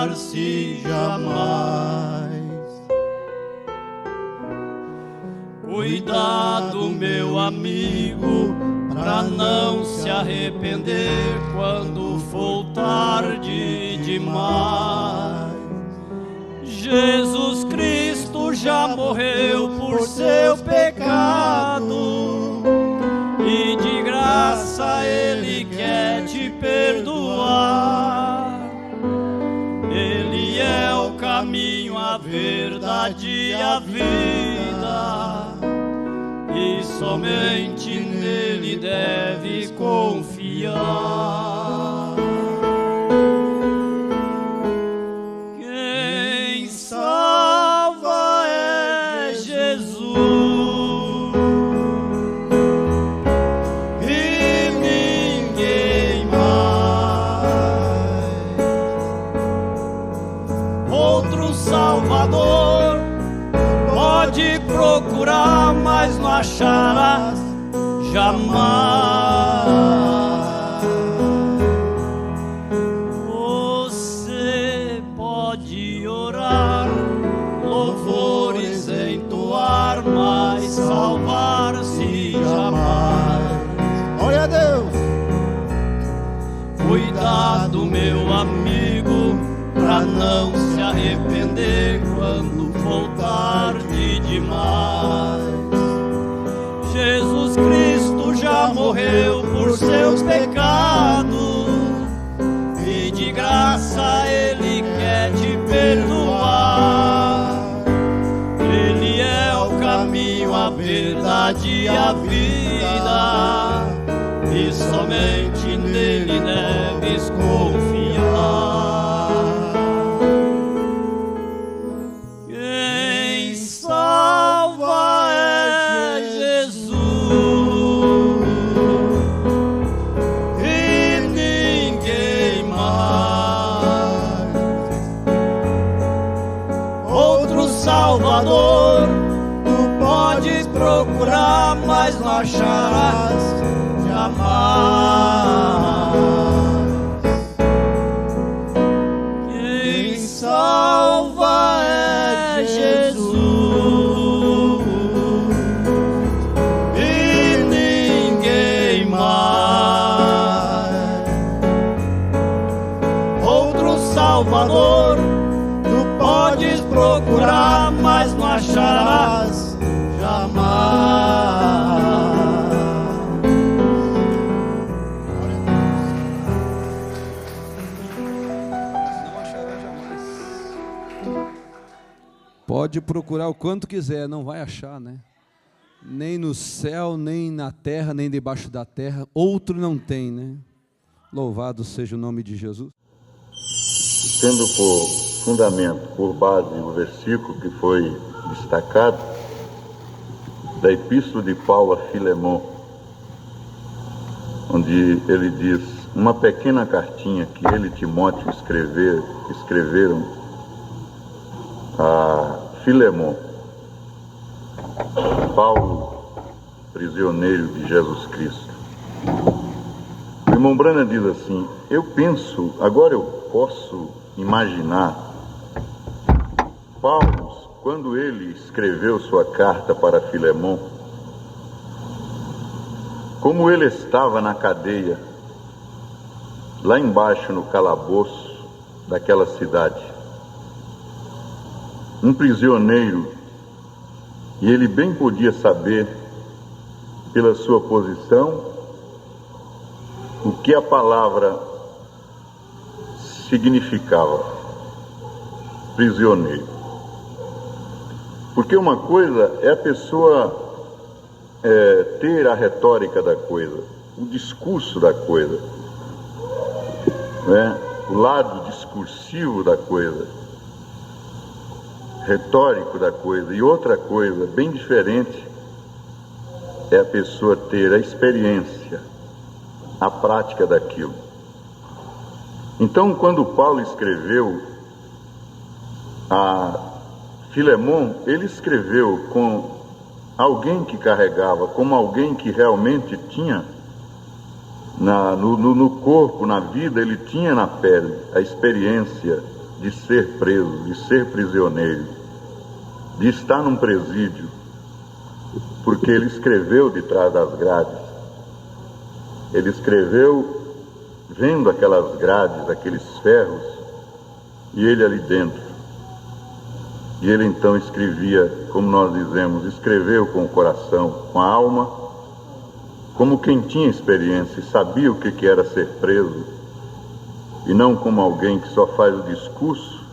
salvar-se jamais. Cuidado, meu amigo, pra não se arrepender quando for tarde demais. Jesus Cristo já morreu por seu pecado e de graça Ele quer te perdoar. Ele é o caminho, a verdade e a vida, e somente nele deve confiar. Quem salva é Jesus, e ninguém mais. Outro Salvador pode procurar, mas não acharás jamais. Você pode orar, louvores entoar, mas salvar-se jamais. Glória a Deus. Cuidado, meu amigo, pra não se arrepender quando for tarde demais. Jesus Cristo já morreu por seus pecados e de graça Ele quer te perdoar. Ele é o caminho, a verdade e a vida, e somente nele deves confiar. Quem salva é Jesus, e ninguém mais. Outro Salvador tu podes procurar, mas não acharás jamais. Quem salva é Jesus, e ninguém mais. Outro Salvador tu podes procurar, mas não acharás jamais. Pode procurar o quanto quiser, não vai achar, né? Nem no céu, nem na terra, nem debaixo da terra. Outro não tem, né? Louvado seja o nome de Jesus. Tendo por fundamento, por base, o versículo que foi destacado da Epístola de Paulo a Filemon, onde ele diz: uma pequena cartinha que ele e Timóteo escreveram a Filemon, Paulo, prisioneiro de Jesus Cristo. O irmão Branham diz assim: agora eu posso imaginar Paulo, quando ele escreveu sua carta para Filemon, como ele estava na cadeia, lá embaixo no calabouço daquela cidade, um prisioneiro, e ele bem podia saber, pela sua posição, o que a palavra significava, prisioneiro. Porque uma coisa é a pessoa ter a retórica da coisa, o discurso da coisa, né? O lado discursivo da coisa, retórico da coisa. E outra coisa bem diferente é a pessoa ter a experiência, a prática daquilo. Então, quando Paulo escreveu a Filemon, ele escreveu com alguém que carregava, como alguém que realmente tinha no corpo, na vida, ele tinha na pele a experiência de ser preso, de ser prisioneiro, de estar num presídio, porque ele escreveu de trás das grades. Ele escreveu vendo aquelas grades, aqueles ferros, e ele ali dentro. E ele então escrevia, como nós dizemos, escreveu com o coração, com a alma, como quem tinha experiência e sabia o que era ser preso, e não como alguém que só faz o discurso,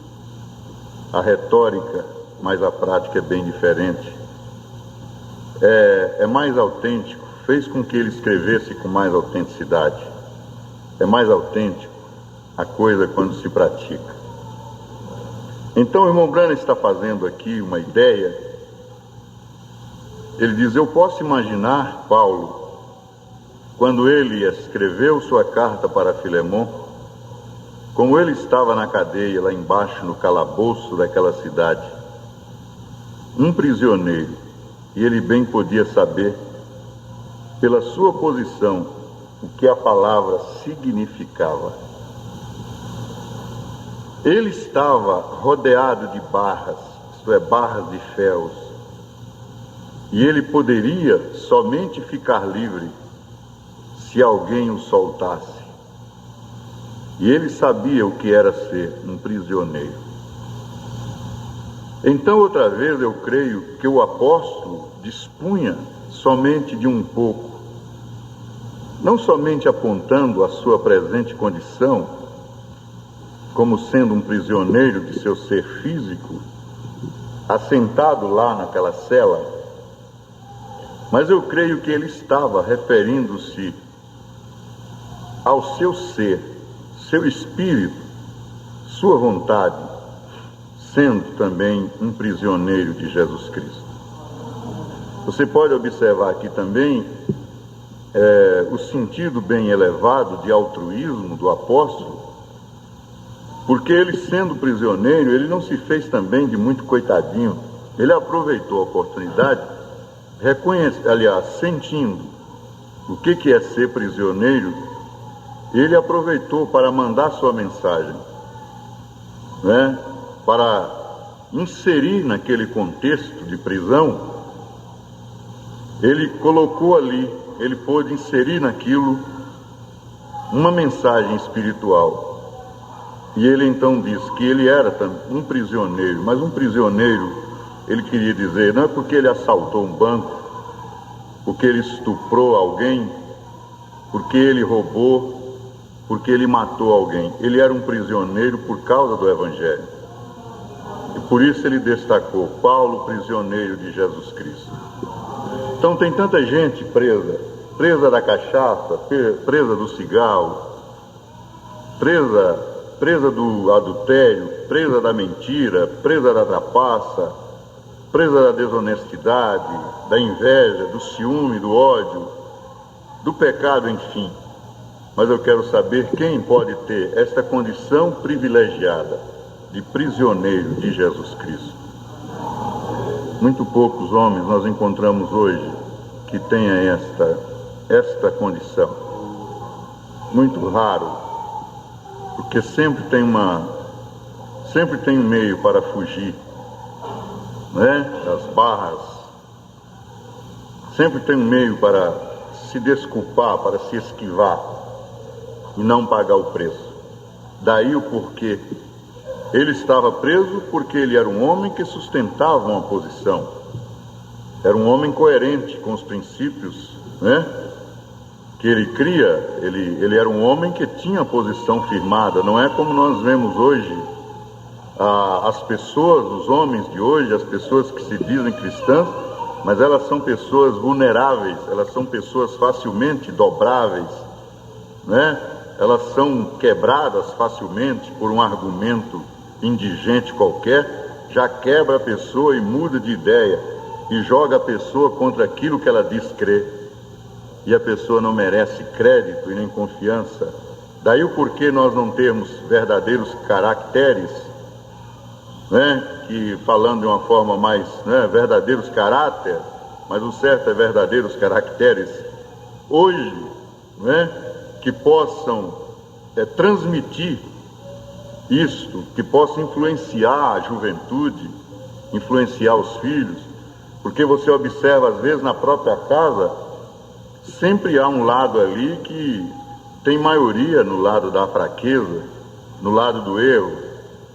a retórica, mas a prática é bem diferente. É mais autêntico, fez com que ele escrevesse com mais autenticidade. É mais autêntico a coisa quando se pratica. Então o irmão Branham está fazendo aqui uma ideia. Ele diz: eu posso imaginar Paulo, quando ele escreveu sua carta para Filemon, como ele estava na cadeia lá embaixo no calabouço daquela cidade, um prisioneiro, e ele bem podia saber, pela sua posição, o que a palavra significava. Ele estava rodeado de barras, isto é, barras de ferros, e ele poderia somente ficar livre se alguém o soltasse. E ele sabia o que era ser um prisioneiro. Então, outra vez, eu creio que o apóstolo dispunha somente de um pouco, não somente apontando a sua presente condição como sendo um prisioneiro de seu ser físico, assentado lá naquela cela, mas eu creio que ele estava referindo-se ao seu ser, seu espírito, sua vontade, sendo também um prisioneiro de Jesus Cristo. Você pode observar aqui também o sentido bem elevado de altruísmo do apóstolo, porque ele, sendo prisioneiro, ele não se fez também de muito coitadinho. Ele aproveitou a oportunidade, sentindo o que é ser prisioneiro, ele aproveitou para mandar sua mensagem, né? Para inserir naquele contexto de prisão. Ele colocou ali, ele pôde inserir naquilo uma mensagem espiritual. E ele então disse que ele era um prisioneiro, mas um prisioneiro, ele queria dizer, não é porque ele assaltou um banco, porque ele estuprou alguém, porque ele roubou, porque ele matou alguém. Ele era um prisioneiro por causa do Evangelho. E por isso ele destacou: Paulo, prisioneiro de Jesus Cristo. Então tem tanta gente presa da cachaça, presa do cigarro, presa do adultério, presa da mentira, presa da trapaça, presa da desonestidade, da inveja, do ciúme, do ódio, do pecado, enfim. Mas eu quero saber quem pode ter esta condição privilegiada de prisioneiro de Jesus Cristo. Muito poucos homens nós encontramos hoje que tenham esta condição. Muito raro, porque sempre tem um meio para fugir, né, das barras. Sempre tem um meio para se desculpar, para se esquivar e não pagar o preço. Daí o porquê. Ele estava preso porque ele era um homem que sustentava uma posição. Era um homem coerente com os princípios, né, que ele cria. Ele era um homem que tinha posição firmada. Não é como nós vemos hoje as pessoas, os homens de hoje, as pessoas que se dizem cristãs, mas elas são pessoas vulneráveis, elas são pessoas facilmente dobráveis, né? Elas são quebradas facilmente por um argumento indigente qualquer, já quebra a pessoa e muda de ideia e joga a pessoa contra aquilo que ela diz crer, e a pessoa não merece crédito e nem confiança. Daí o porquê nós não temos verdadeiros caracteres, né? Que, falando de uma forma mais, né, verdadeiros caráter, mas o certo é verdadeiros caracteres hoje, né, que possam transmitir isto, que possa influenciar a juventude, influenciar os filhos, porque você observa às vezes na própria casa, sempre há um lado ali que tem maioria no lado da fraqueza, no lado do erro.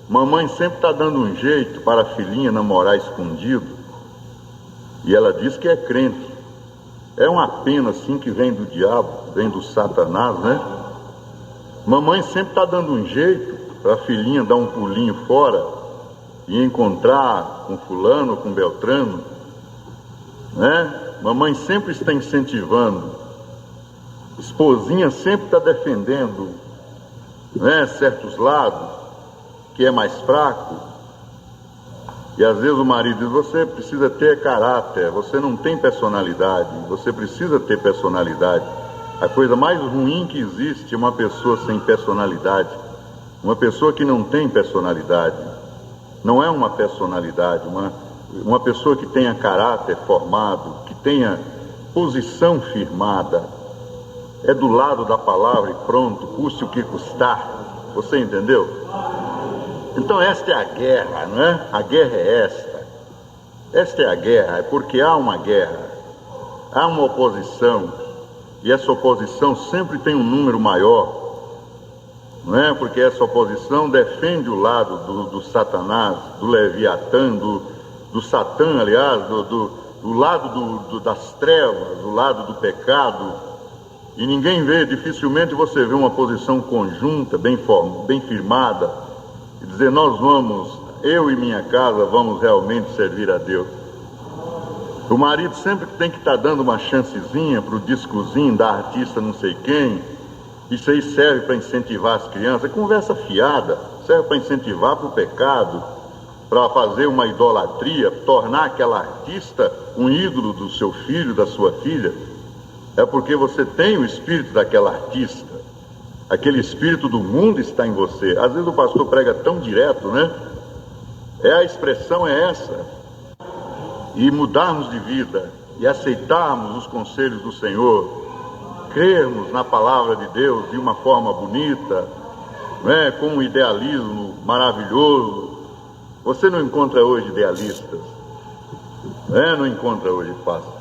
Mamãe sempre está dando um jeito para a filhinha namorar escondido, e ela diz que é crente. É uma pena assim que vem do diabo, vem do Satanás, né? Mamãe sempre está dando um jeito para a filhinha dar um pulinho fora e encontrar com fulano, com Beltrano, né? Mamãe sempre está incentivando, esposinha sempre está defendendo, né, certos lados, que é mais fraco. E às vezes o marido diz: você precisa ter caráter, você não tem personalidade, você precisa ter personalidade. A coisa mais ruim que existe é uma pessoa sem personalidade, uma pessoa que não tem personalidade. Não é uma personalidade, uma pessoa que tenha caráter formado, que tenha posição firmada, é do lado da palavra e pronto, custe o que custar. Você entendeu? Então esta é a guerra, não é? A guerra é esta. Esta é a guerra, é porque há uma guerra, há uma oposição, e essa oposição sempre tem um número maior, não é? Porque essa oposição defende o lado do Satanás, do Leviatã, do Satã, aliás, do lado das trevas, do lado do pecado. E ninguém vê, dificilmente você vê uma posição conjunta, bem firmada, e dizer: nós vamos, eu e minha casa, vamos realmente servir a Deus. O marido sempre tem que estar dando uma chancezinha para o discozinho da artista não sei quem. Isso aí serve para incentivar as crianças, é conversa fiada, serve para incentivar para o pecado, para fazer uma idolatria, tornar aquela artista um ídolo do seu filho, da sua filha. É porque você tem o espírito daquela artista, aquele espírito do mundo está em você. Às vezes o pastor prega tão direto, né? A expressão é essa. E mudarmos de vida, e aceitarmos os conselhos do Senhor, crermos na palavra de Deus de uma forma bonita, né? Com um idealismo maravilhoso. Você não encontra hoje idealistas, né? Não encontra hoje fácil.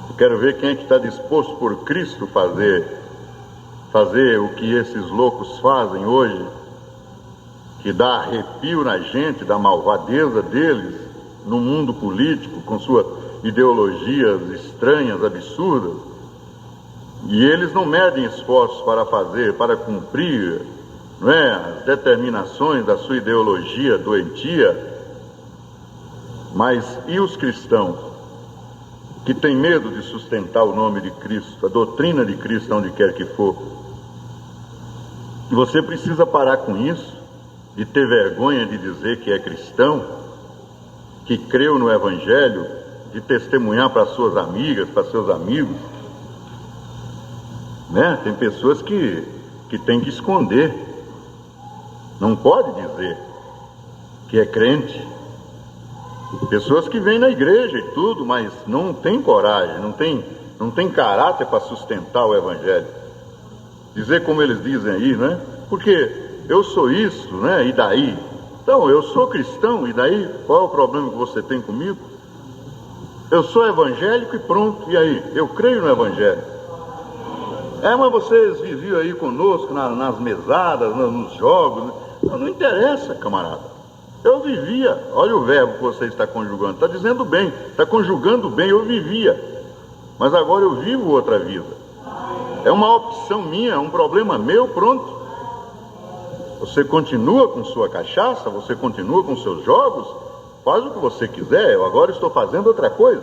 Eu quero ver quem é que está disposto por Cristo fazer o que esses loucos fazem hoje, que dá arrepio na gente da malvadeza deles no mundo político, com suas ideologias estranhas, absurdas. E eles não medem esforços para cumprir, não é, as determinações da sua ideologia doentia. Mas e os cristãos que têm medo de sustentar o nome de Cristo, a doutrina de Cristo, onde quer que for? E você precisa parar com isso, de ter vergonha de dizer que é cristão, que creu no Evangelho, de testemunhar para suas amigas, para seus amigos, né? Tem pessoas que têm que esconder, não pode dizer que é crente. Pessoas que vêm na igreja e tudo, mas não tem coragem, não tem caráter para sustentar o Evangelho. Dizer como eles dizem aí, né? Porque eu sou isso, né? E daí? Então, eu sou cristão, e daí? Qual é o problema que você tem comigo? Eu sou evangélico e pronto, e aí? Eu creio no Evangelho. Mas vocês viviam aí conosco nas mesadas, nos jogos. Não interessa, camarada. Eu vivia, olha o verbo que você está conjugando, está dizendo bem, está conjugando bem, eu vivia. Mas agora eu vivo outra vida. É uma opção minha, é um problema meu, pronto. Você continua com sua cachaça, você continua com seus jogos, faz o que você quiser, eu agora estou fazendo outra coisa.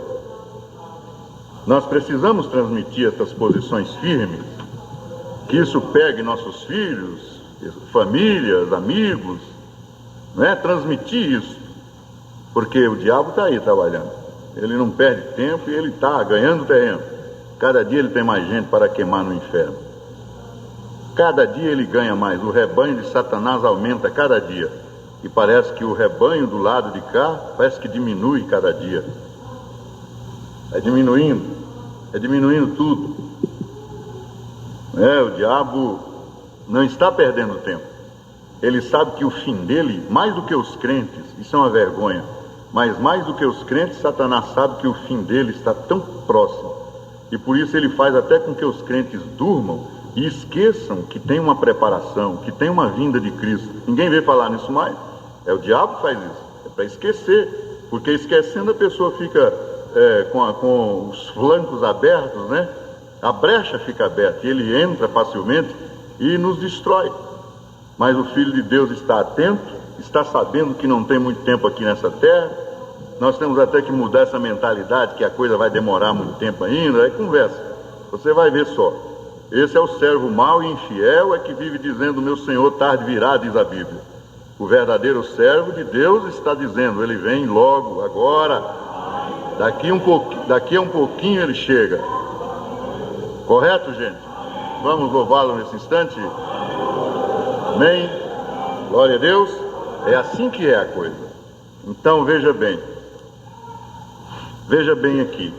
Nós precisamos transmitir essas posições firmes, que isso pegue nossos filhos, famílias, amigos, né? Transmitir isso, porque o diabo está aí trabalhando, ele não perde tempo e ele está ganhando terreno. Cada dia ele tem mais gente para queimar no inferno. Cada dia ele ganha mais, o rebanho de Satanás aumenta cada dia. E parece que o rebanho do lado de cá, parece que diminui cada dia. É diminuindo tudo. O diabo não está perdendo tempo. ele sabe que o fim dele, mais do que os crentes, isso é uma vergonha, mas mais do que os crentes, Satanás sabe que o fim dele está tão próximo, e por isso ele faz até com que os crentes durmam e esqueçam que tem uma preparação, que tem uma vinda de Cristo. Ninguém vê falar nisso mais. É o diabo que faz isso, é para esquecer, porque esquecendo a pessoa fica com os flancos abertos, né? A brecha fica aberta e ele entra facilmente e nos destrói. Mas o Filho de Deus está atento, está sabendo que não tem muito tempo aqui nessa terra. Nós temos até que mudar essa mentalidade que a coisa vai demorar muito tempo ainda. Aí conversa, você vai ver só. Esse é o servo mau e infiel, é que vive dizendo: meu Senhor tarde virá, diz a Bíblia. O verdadeiro servo de Deus está dizendo: ele vem logo, agora, daqui a um pouquinho ele chega. Correto, gente? Vamos louvá-lo nesse instante? Amém? Glória a Deus. É assim que é a coisa. Então veja bem aqui.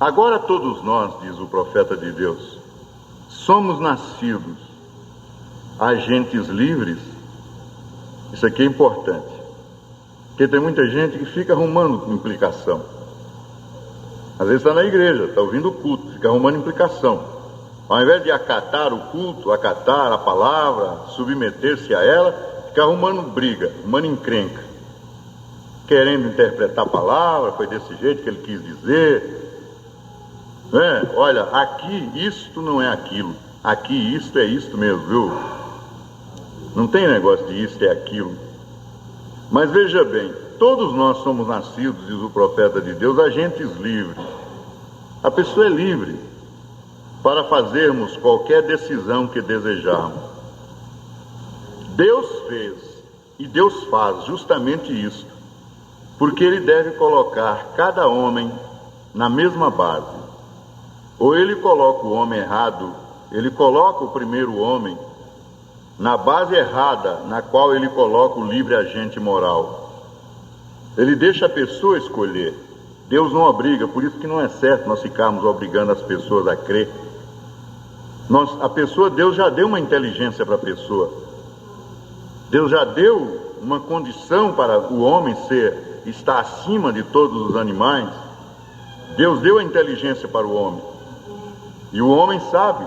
Agora todos nós, diz o profeta de Deus, somos nascidos agentes livres. Isso aqui é importante, porque tem muita gente que fica arrumando implicação. Às vezes está na igreja, está ouvindo o culto, fica arrumando implicação. Ao invés de acatar o culto, acatar a palavra, submeter-se a ela, fica arrumando briga, arrumando encrenca, querendo interpretar a palavra, foi desse jeito que ele quis dizer. Olha, aqui isto não é aquilo, aqui isto é isto mesmo, viu? Não tem negócio de isto é aquilo. Mas veja bem, todos nós somos nascidos, diz o profeta de Deus, agentes livres. A pessoa é livre para fazermos qualquer decisão que desejarmos. Deus fez e Deus faz justamente isso, porque Ele deve colocar cada homem na mesma base. Ou Ele coloca o homem errado, Ele coloca o primeiro homem na base errada, na qual Ele coloca o livre agente moral. Ele deixa a pessoa escolher. Deus não obriga, por isso que não é certo nós ficarmos obrigando as pessoas a crer. Deus já deu uma inteligência para a pessoa. Deus já deu uma condição para o homem estar acima de todos os animais. Deus deu a inteligência para o homem. E o homem sabe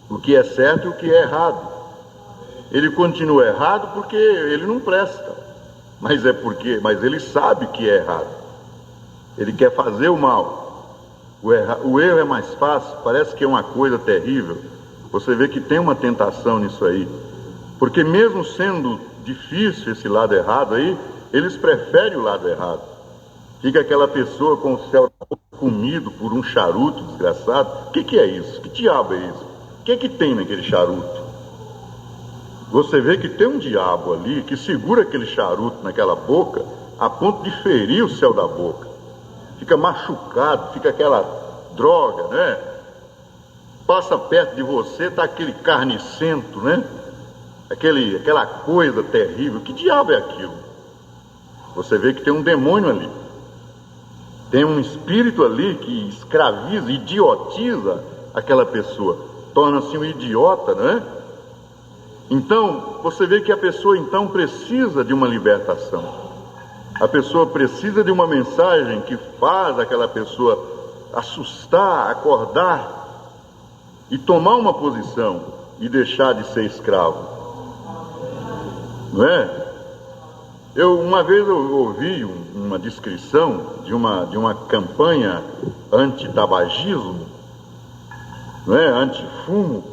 o que é certo e o que é errado. Ele continua errado porque ele não presta. Mas ele sabe que é errado. Ele quer fazer o mal. O erro é mais fácil, parece que é uma coisa terrível. Você vê que tem uma tentação nisso aí. Porque mesmo sendo difícil esse lado errado aí, eles preferem o lado errado. Fica aquela pessoa com o céu comido por um charuto desgraçado. O que é isso? Que diabo é isso? O que tem naquele charuto? Você vê que tem um diabo ali que segura aquele charuto naquela boca a ponto de ferir o céu da boca. Fica machucado, fica aquela droga, né? Passa perto de você, está aquele carnicento, né? Aquela coisa terrível. Que diabo é aquilo? Você vê que tem um demônio ali. Tem um espírito ali que escraviza, idiotiza aquela pessoa. Torna-se um idiota, né? Então, você vê que a pessoa então precisa de uma libertação. A pessoa precisa de uma mensagem que faz aquela pessoa assustar, acordar e tomar uma posição e deixar de ser escravo. Não é? Uma vez eu ouvi uma descrição de uma campanha anti-tabagismo, não é? Anti-fumo,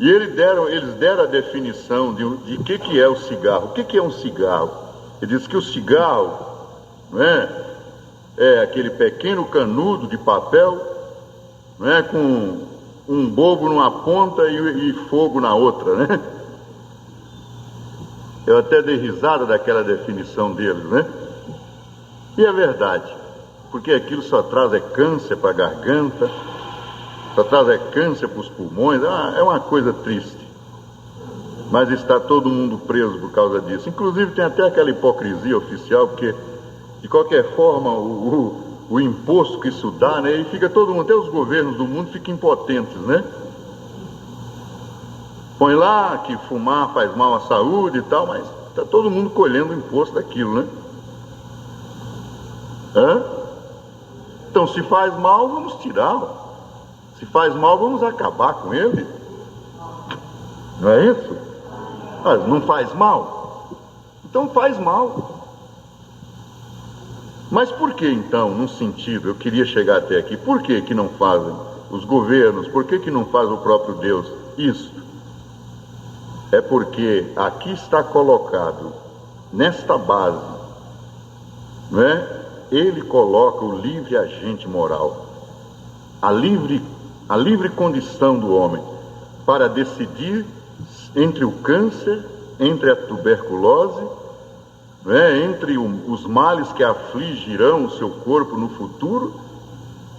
e eles deram a definição de que é o cigarro. O que é um cigarro? Ele diz que o cigarro, não é aquele pequeno canudo de papel, não é, com um bobo numa ponta e fogo na outra, né? Eu até dei risada daquela definição deles, né? E é verdade, porque aquilo só traz câncer para a garganta, só traz câncer para os pulmões. É uma coisa triste. Mas está todo mundo preso por causa disso. Inclusive tem até aquela hipocrisia oficial, porque de qualquer forma o imposto que isso dá, né? E fica todo mundo, até os governos do mundo ficam impotentes, né? Põe lá que fumar faz mal à saúde e tal, mas está todo mundo colhendo o imposto daquilo, né? Então, se faz mal, vamos tirá-lo. Se faz mal, vamos acabar com ele. Não é isso? Mas não faz mal? Então faz mal. Mas por que então, num sentido, eu queria chegar até aqui, por que não fazem os governos, por que não faz o próprio Deus isso? É porque aqui está colocado, nesta base, não é? Ele coloca o livre agente moral, a livre condição do homem para decidir entre o câncer, entre a tuberculose, não é? Entre os males que afligirão o seu corpo no futuro,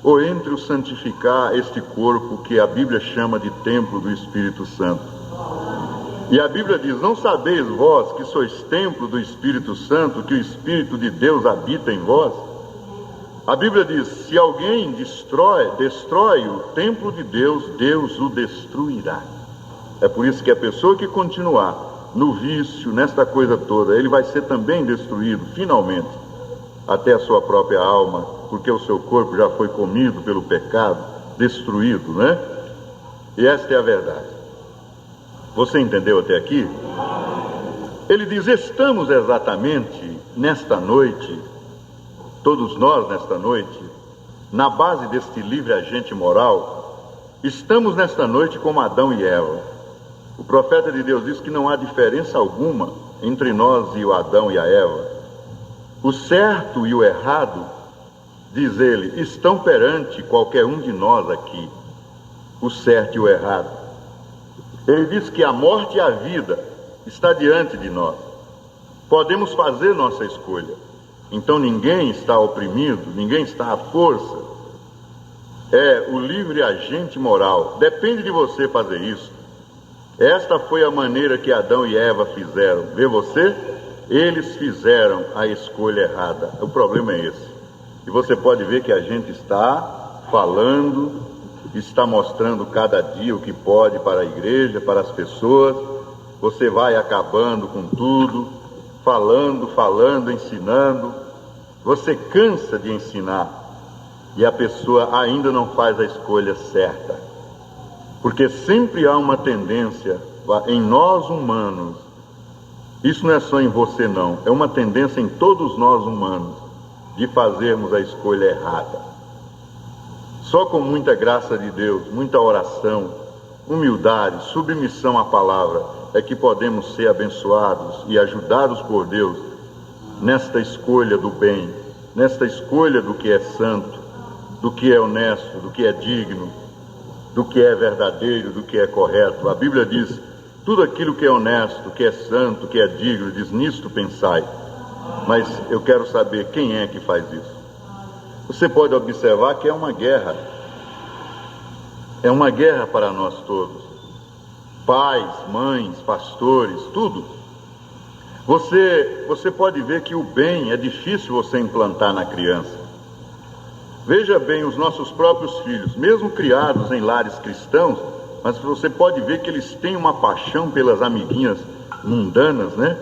ou entre o santificar este corpo que a Bíblia chama de templo do Espírito Santo. E a Bíblia diz: não sabeis vós que sois templo do Espírito Santo, que o Espírito de Deus habita em vós? A Bíblia diz: se alguém destrói o templo de Deus, Deus o destruirá. É por isso que a pessoa que continuar no vício, nesta coisa toda, ele vai ser também destruído, finalmente, até a sua própria alma, porque o seu corpo já foi comido pelo pecado, destruído, né? E esta é a verdade. Você entendeu até aqui? Ele diz: estamos exatamente nesta noite, todos nós nesta noite, na base deste livre agente moral, estamos nesta noite como Adão e Eva. O profeta de Deus diz que não há diferença alguma entre nós e o Adão e a Eva. O certo e o errado, diz ele, estão perante qualquer um de nós aqui. O certo e o errado. Ele diz que a morte e a vida está diante de nós. Podemos fazer nossa escolha. Então ninguém está oprimido, ninguém está à força. É o livre agente moral. Depende de você fazer isso. Esta foi a maneira que Adão e Eva fizeram. Vê você? Eles fizeram a escolha errada. O problema é esse. E você pode ver que a gente está falando, está mostrando cada dia o que pode para a igreja, para as pessoas. Você vai acabando com tudo, falando, ensinando. Você cansa de ensinar e a pessoa ainda não faz a escolha certa. Porque sempre há uma tendência em nós humanos, isso não é só em você não, é uma tendência em todos nós humanos, de fazermos a escolha errada. Só com muita graça de Deus, muita oração, humildade, submissão à palavra, é que podemos ser abençoados e ajudados por Deus nesta escolha do bem, nesta escolha do que é santo, do que é honesto, do que é digno, do que é verdadeiro, do que é correto. A Bíblia diz: tudo aquilo que é honesto, que é santo, que é digno, diz: nisto pensai. Mas eu quero saber quem é que faz isso. Você pode observar que é uma guerra. É uma guerra para nós todos. Pais, mães, pastores, tudo. Você pode ver que o bem é difícil você implantar na criança. Veja bem os nossos próprios filhos, mesmo criados em lares cristãos, mas você pode ver que eles têm uma paixão pelas amiguinhas mundanas, né?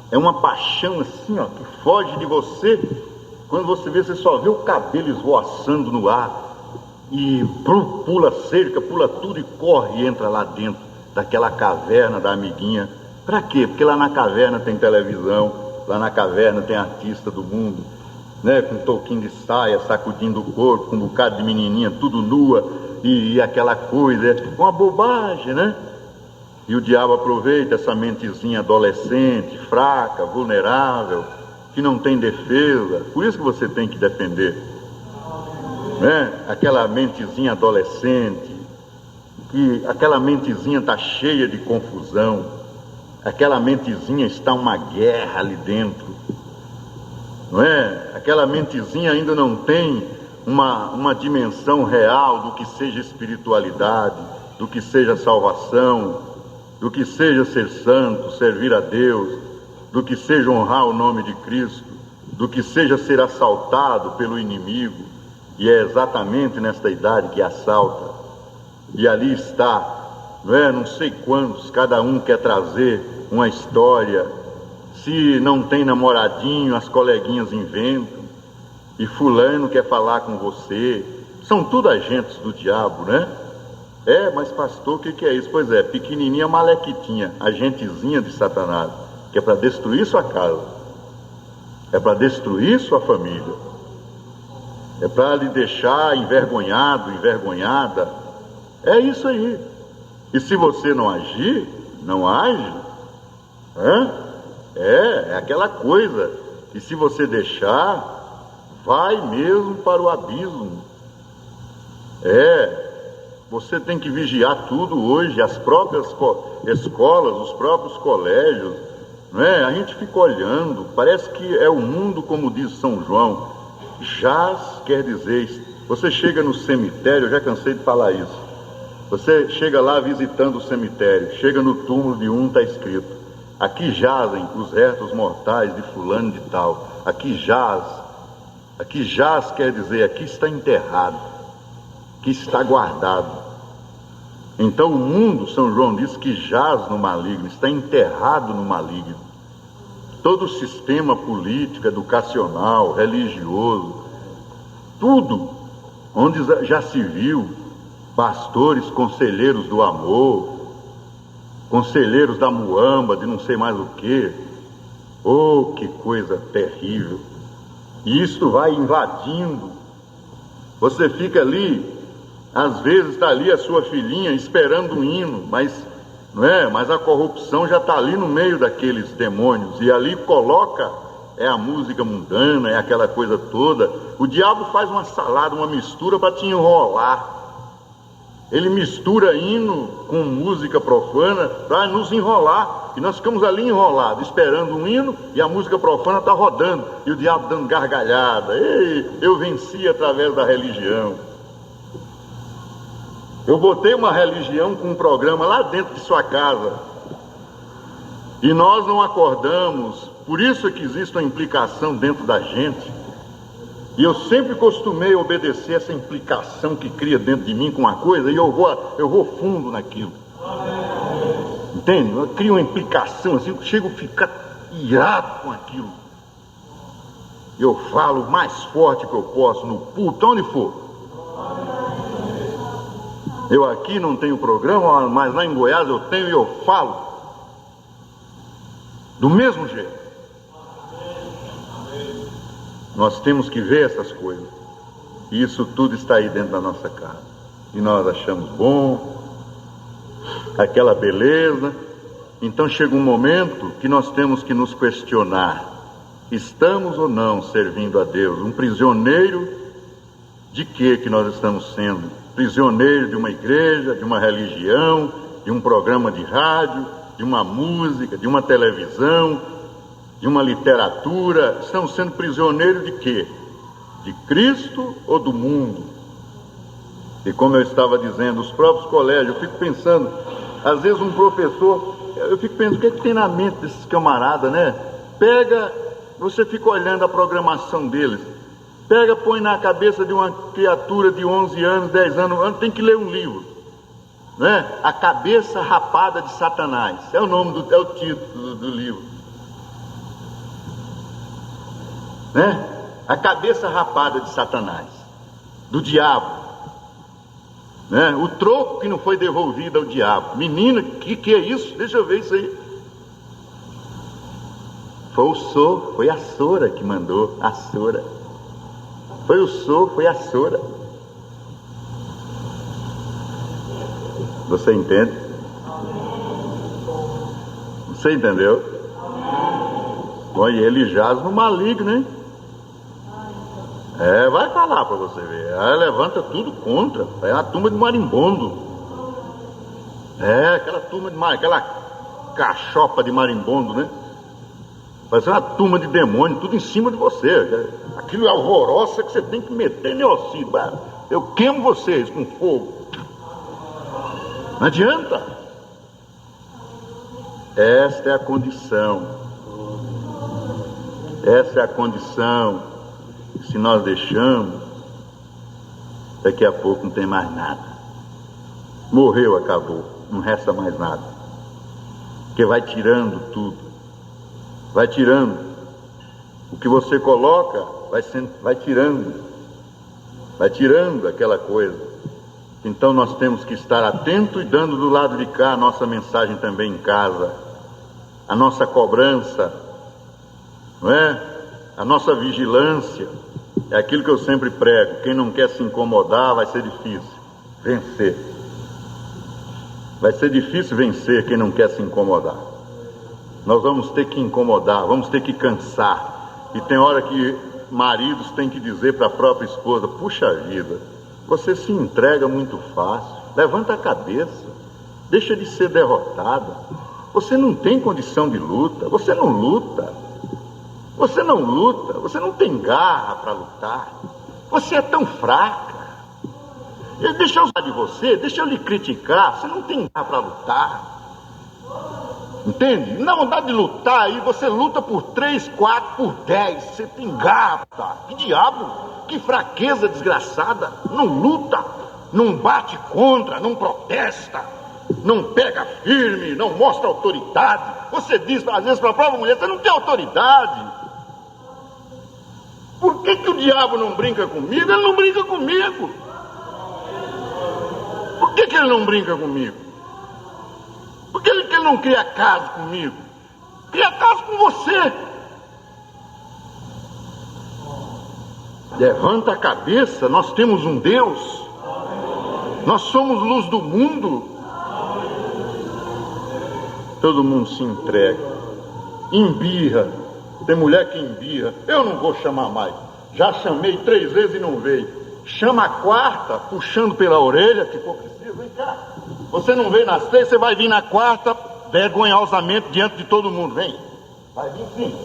É uma paixão assim, ó, que foge de você. Quando você vê, você só vê o cabelo esvoaçando no ar e pula cerca, pula tudo e corre e entra lá dentro daquela caverna da amiguinha. Para quê? Porque lá na caverna tem televisão, lá na caverna tem artista do mundo, né, com um toquinho de saia, sacudindo o corpo, com um bocado de menininha, tudo nua, e aquela coisa, é uma bobagem, né? E o diabo aproveita essa mentezinha adolescente, fraca, vulnerável, que não tem defesa. Por isso que você tem que defender, né? Aquela mentezinha adolescente, que aquela mentezinha está cheia de confusão, aquela mentezinha está uma guerra ali dentro, não é? Aquela mentezinha ainda não tem uma dimensão real do que seja espiritualidade, do que seja salvação, do que seja ser santo, servir a Deus, do que seja honrar o nome de Cristo, do que seja ser assaltado pelo inimigo. E é exatamente nesta idade que assalta. E ali está não é? Não sei quantos, cada um quer trazer uma história. Se não tem namoradinho, as coleguinhas inventam. E fulano quer falar com você. São tudo agentes do diabo, né? Mas pastor, o que é isso? Pois é, pequenininha malequitinha, agentezinha de Satanás, que é para destruir sua casa, é para destruir sua família, é para lhe deixar envergonhado, envergonhada. É isso aí. E se você não agir, não age, é aquela coisa. E se você deixar, vai mesmo para o abismo. Você tem que vigiar tudo hoje, as próprias escolas, os próprios colégios, não é? A gente fica olhando, parece que é o mundo, como diz São João, jaz, quer dizer, você chega no cemitério, eu já cansei de falar isso, você chega lá visitando o cemitério, chega no túmulo de um, está escrito, aqui jazem os restos mortais de fulano de tal, aqui jaz quer dizer, aqui está enterrado, que está guardado. Então o mundo, São João diz que jaz no maligno, está enterrado no maligno. Todo o sistema político, educacional, religioso, tudo onde já se viu pastores, conselheiros do amor, conselheiros da muamba, de não sei mais o que. Oh, que coisa terrível! E isto vai invadindo. Você fica ali, às vezes está ali a sua filhinha esperando um hino, mas a corrupção já está ali no meio daqueles demônios, e ali coloca, a música mundana, é aquela coisa toda. O diabo faz uma salada, uma mistura para te enrolar. Ele mistura hino com música profana para nos enrolar, e nós ficamos ali enrolados, esperando um hino, e a música profana está rodando, e o diabo dando gargalhada. Ei, eu venci através da religião. Eu botei uma religião com um programa lá dentro de sua casa, e nós não acordamos. Por isso é que existe uma implicação dentro da gente, e eu sempre costumei obedecer essa implicação que cria dentro de mim com uma coisa, e eu vou fundo naquilo. Entende? Eu crio uma implicação assim, eu chego a ficar irado com aquilo. Eu falo o mais forte que eu posso, no púlpito, onde for. Eu aqui não tenho programa, mas lá em Goiás eu tenho, e eu falo do mesmo jeito. Nós temos que ver essas coisas, e isso tudo está aí dentro da nossa casa, e nós achamos bom, aquela beleza. Então chega um momento que nós temos que nos questionar: estamos ou não servindo a Deus? Um prisioneiro de que nós estamos sendo? Prisioneiro de uma igreja, de uma religião, de um programa de rádio, de uma música, de uma televisão, de uma literatura? Estamos sendo prisioneiros de quê? De Cristo ou do mundo? E como eu estava dizendo, os próprios colégios, eu fico pensando, às vezes um professor, eu fico pensando, o que é que tem na mente desses camaradas, né? Você fica olhando a programação deles, põe na cabeça de uma criatura de 11 anos, 10 anos, tem que ler um livro, né? A Cabeça Rapada de Satanás, é o título do livro, né? A cabeça rapada de Satanás, do diabo, né? O troco que não foi devolvido ao diabo. Menina, que é isso? Deixa eu ver isso aí. Foi a Sora que mandou, a Sora. Foi a Sora. Você entende? Você entendeu? Olha, ele jaz no maligno, hein? Vai falar para você ver. Ela levanta tudo contra. É a turma de marimbondo. Aquela turma de aquela cachopa de marimbondo, né? Parece uma turma de demônio, tudo em cima de você. Aquilo é alvoroça que você tem que meter neocídio. Eu queimo vocês com fogo. Não adianta. Esta é a condição. Essa é a condição. Se nós deixamos, daqui a pouco não tem mais nada. Morreu, acabou. não resta mais nada. Porque vai tirando tudo. Vai tirando. O que você coloca, vai tirando. Vai tirando aquela coisa. Então nós temos que estar atentos e dando do lado de cá a nossa mensagem também em casa. A nossa cobrança, não é? A nossa vigilância. É aquilo que eu sempre prego. Quem não quer se incomodar, vai ser difícil vencer. Vai ser difícil vencer quem não quer se incomodar. Nós vamos ter que incomodar, vamos ter que cansar. E tem hora que maridos têm que dizer para a própria esposa: puxa vida, você se entrega muito fácil, levanta a cabeça, deixa de ser derrotada. Você não tem condição de luta, você não luta. Você não luta, você não tem garra para lutar. Você é tão fraca. Deixa eu usar de você, deixa eu lhe criticar. Você não tem garra para lutar. Entende? Na vontade de lutar aí, você luta por 3, 4, por 10. Você tem garra para lutar. Que diabo, que fraqueza desgraçada. Não luta, não bate contra, não protesta, não pega firme, não mostra autoridade. Você diz às vezes para a própria mulher: você não tem autoridade. Por que o diabo não brinca comigo? Ele não brinca comigo. Por que ele não brinca comigo? Por que ele não cria caso comigo? Cria caso com você. Levanta a cabeça, nós temos um Deus. Nós somos luz do mundo. Todo mundo se entrega. Embirra. Tem mulher que embirra. Eu não vou chamar mais. Já chamei 3 vezes e não veio. Chama a quarta, puxando pela orelha, que for preciso. Vem cá. Você não veio nas 3, você vai vir na quarta, vergonhosamente, diante de todo mundo. Vem. Vai vir sim.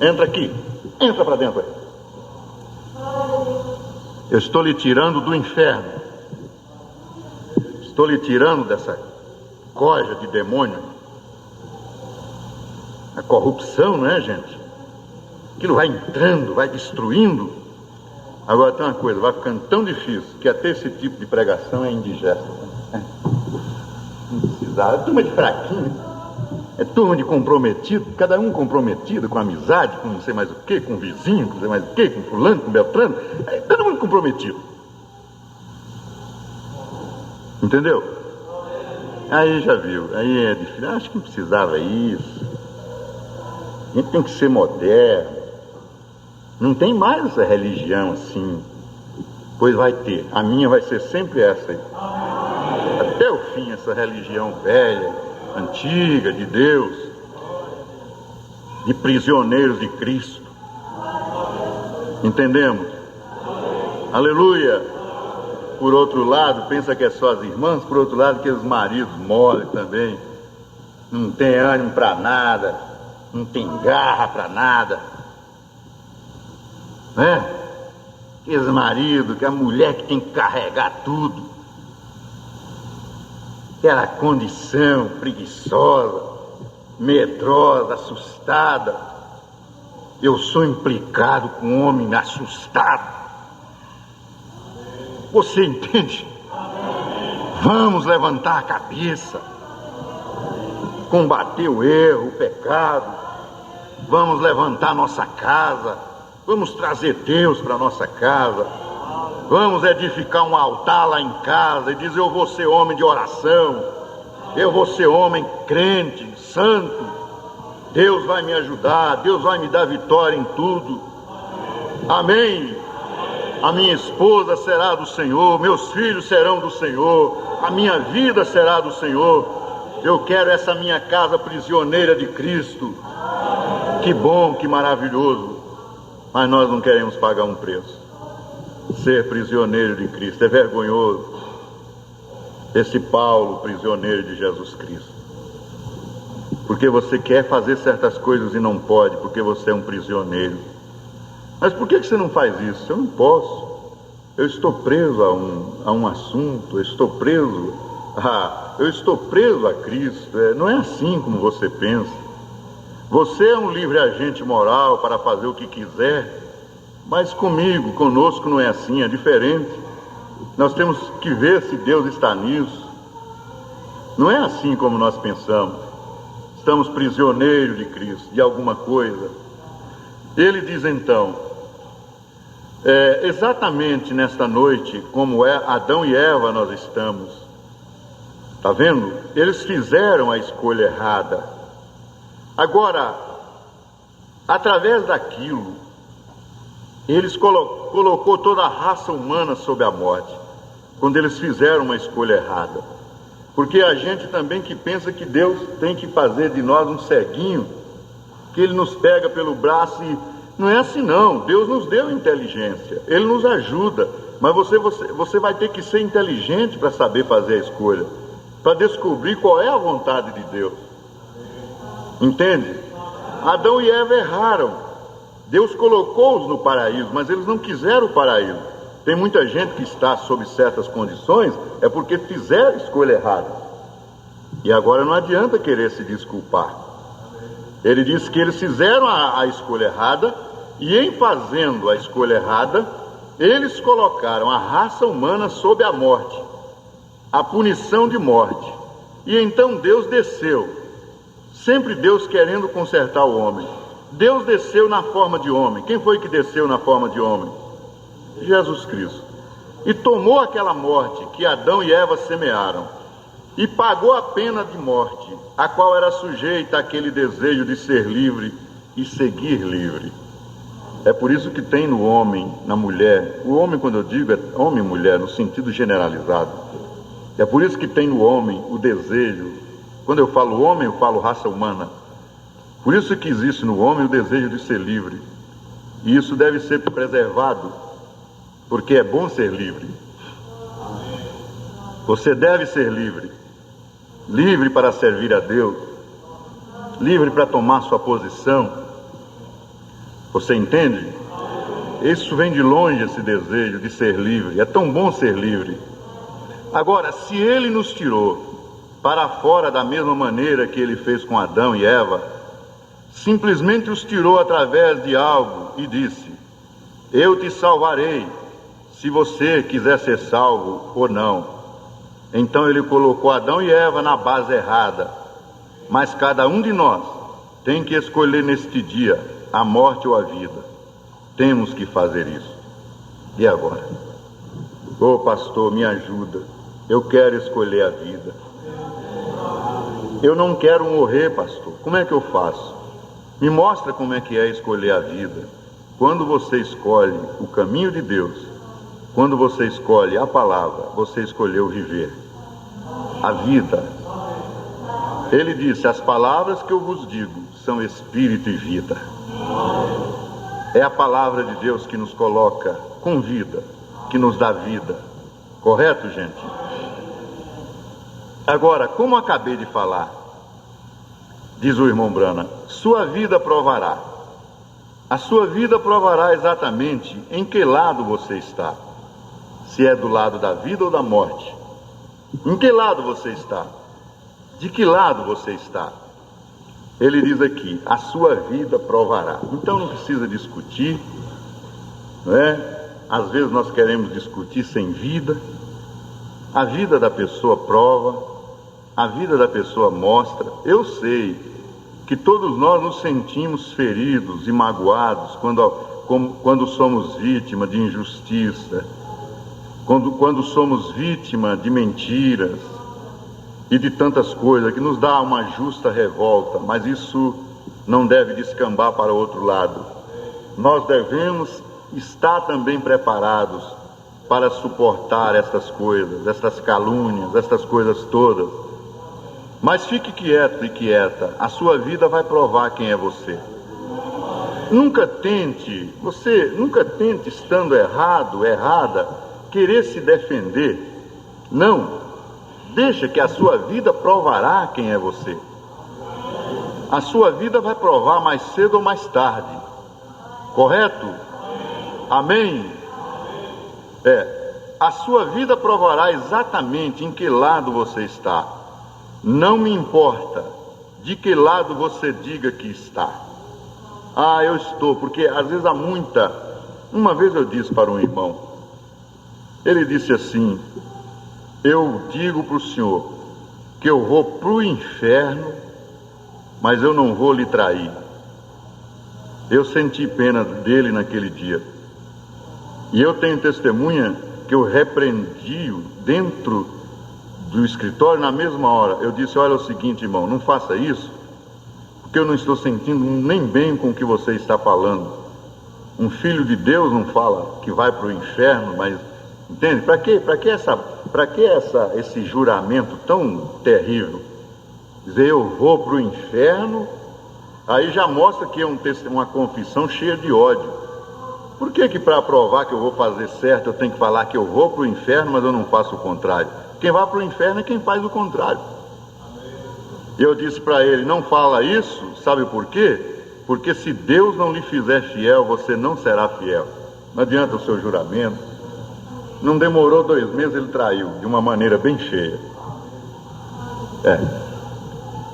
Entra aqui. Entra para dentro aí. Eu estou lhe tirando do inferno. Estou lhe tirando dessa coja de demônio. A corrupção, não é, gente? Aquilo vai entrando, vai destruindo. Agora tem uma coisa, vai ficando tão difícil que até esse tipo de pregação é indigesta. Não precisava. É turma de fraquinho. É turma de comprometido, cada um comprometido com amizade, com não sei mais o que, com o vizinho, com não sei mais o que, com fulano, com beltrano. É todo mundo comprometido. Entendeu? Aí já viu, aí é difícil. Acho que não precisava isso. A gente tem que ser moderno. Não tem mais essa religião assim. Pois vai ter. A minha vai ser sempre essa aí. Até o fim, essa religião velha, antiga, de Deus, de prisioneiros de Cristo. Entendemos? Aleluia! Por outro lado, pensa que é só as irmãs, por outro lado, que os maridos moles também. Não tem ânimo para nada. Não tem garra para nada, né? Aqueles maridos, que a mulher que tem que carregar tudo, aquela condição preguiçosa, medrosa, assustada. Eu sou implicado com um homem assustado. Você entende? Vamos levantar a cabeça, combater o erro, o pecado. Vamos levantar nossa casa, vamos trazer Deus para nossa casa, vamos edificar um altar lá em casa e dizer: eu vou ser homem de oração, eu vou ser homem crente, santo, Deus vai me ajudar, Deus vai me dar vitória em tudo. Amém? A minha esposa será do Senhor, meus filhos serão do Senhor, a minha vida será do Senhor. Eu quero essa minha casa prisioneira de Cristo. Que bom, que maravilhoso. Mas nós não queremos pagar um preço. Ser prisioneiro de Cristo é vergonhoso. Esse Paulo, prisioneiro de Jesus Cristo. Porque você quer fazer certas coisas e não pode, porque você é um prisioneiro. Mas por que você não faz isso? Eu não posso. Eu estou preso a um assunto, eu estou preso a Cristo. Não é assim como você pensa. Você é um livre agente moral para fazer o que quiser, mas conosco não é assim, é diferente. Nós temos que ver se Deus está nisso. Não é assim como nós pensamos. Estamos prisioneiros de Cristo, de alguma coisa. Ele diz então, exatamente nesta noite, como Adão e Eva nós estamos. Está vendo? Eles fizeram a escolha errada. Agora, através daquilo, eles colocou toda a raça humana sob a morte, quando eles fizeram uma escolha errada. Porque a gente também que pensa que Deus tem que fazer de nós um ceguinho, que Ele nos pega pelo braço e... Não é assim não. Deus nos deu inteligência, Ele nos ajuda, mas você vai ter que ser inteligente para saber fazer a escolha, para descobrir qual é a vontade de Deus. Entende? Adão e Eva erraram. Deus colocou-os no paraíso, mas eles não quiseram o paraíso. Tem muita gente que está sob certas condições, é porque fizeram a escolha errada. E agora não adianta querer se desculpar. Ele diz que eles fizeram a escolha errada, e em fazendo a escolha errada, eles colocaram a raça humana sob a morte, a punição de morte. E então Deus desceu, sempre Deus querendo consertar o homem. Deus desceu na forma de homem. Quem foi que desceu na forma de homem? Jesus Cristo. E tomou aquela morte que Adão e Eva semearam, e pagou a pena de morte, a qual era sujeita àquele desejo de ser livre e seguir livre. É por isso que tem no homem, na mulher, o homem, quando eu digo, é homem e mulher, no sentido generalizado. É por isso que tem no homem o desejo, quando eu falo homem, eu falo raça humana. Por isso que existe no homem o desejo de ser livre. E isso deve ser preservado, porque é bom ser livre. Você deve ser livre. Livre para servir a Deus, livre para tomar sua posição. Você entende? Isso vem de longe, esse desejo de ser livre. É tão bom ser livre. Agora, se Ele nos tirou para fora da mesma maneira que Ele fez com Adão e Eva, simplesmente os tirou através de algo e disse: eu te salvarei, se você quiser ser salvo ou não. Então Ele colocou Adão e Eva na base errada. Mas cada um de nós tem que escolher neste dia a morte ou a vida. Temos que fazer isso. E agora? Ô pastor, me ajuda. Eu quero escolher a vida. Eu não quero morrer, pastor. Como é que eu faço? Me mostra como é que é escolher a vida. Quando você escolhe o caminho de Deus, quando você escolhe a palavra, você escolheu viver a vida. Ele disse: as palavras que eu vos digo são espírito e vida. É a palavra de Deus que nos coloca com vida, que nos dá vida. Correto, gente? Agora, como acabei de falar, diz o irmão Brana, sua vida provará. A sua vida provará exatamente em que lado você está. Se é do lado da vida ou da morte. Em que lado você está? De que lado você está? Ele diz aqui: a sua vida provará. Então não precisa discutir, não é? Às vezes nós queremos discutir sem vida. A vida da pessoa prova, a vida da pessoa mostra. Eu sei que todos nós nos sentimos feridos e magoados quando somos vítima de injustiça, quando somos vítima de mentiras e de tantas coisas, que nos dá uma justa revolta, mas isso não deve descambar para o outro lado. Nós devemos estar também preparados para suportar estas coisas, estas calúnias, estas coisas todas. Mas fique quieto e quieta, a sua vida vai provar quem é você. Nunca tente, estando errado, errada, querer se defender. Não, deixa que a sua vida provará quem é você. A sua vida vai provar mais cedo ou mais tarde. Correto? Amém? A sua vida provará exatamente em que lado você está. Não me importa de que lado você diga que está. Ah, eu estou, porque às vezes há muita... Uma vez eu disse para um irmão, ele disse assim: eu digo para o senhor que eu vou para o inferno, mas eu não vou lhe trair. Eu senti pena dele naquele dia. E eu tenho testemunha que eu repreendi-o dentro do escritório na mesma hora. Eu disse: olha, é o seguinte, irmão, não faça isso, porque eu não estou sentindo nem bem com o que você está falando. Um filho de Deus não fala que vai para o inferno, mas, entende? Para que esse juramento tão terrível? Dizer eu vou para o inferno, aí já mostra que é uma confissão cheia de ódio. Por que para provar que eu vou fazer certo eu tenho que falar que eu vou para o inferno, mas eu não faço o contrário? Quem vai para o inferno é quem faz o contrário. E eu disse para ele: não fala isso, sabe por quê? Porque se Deus não lhe fizer fiel, você não será fiel. Não adianta o seu juramento. Não demorou 2 meses, ele traiu de uma maneira bem cheia.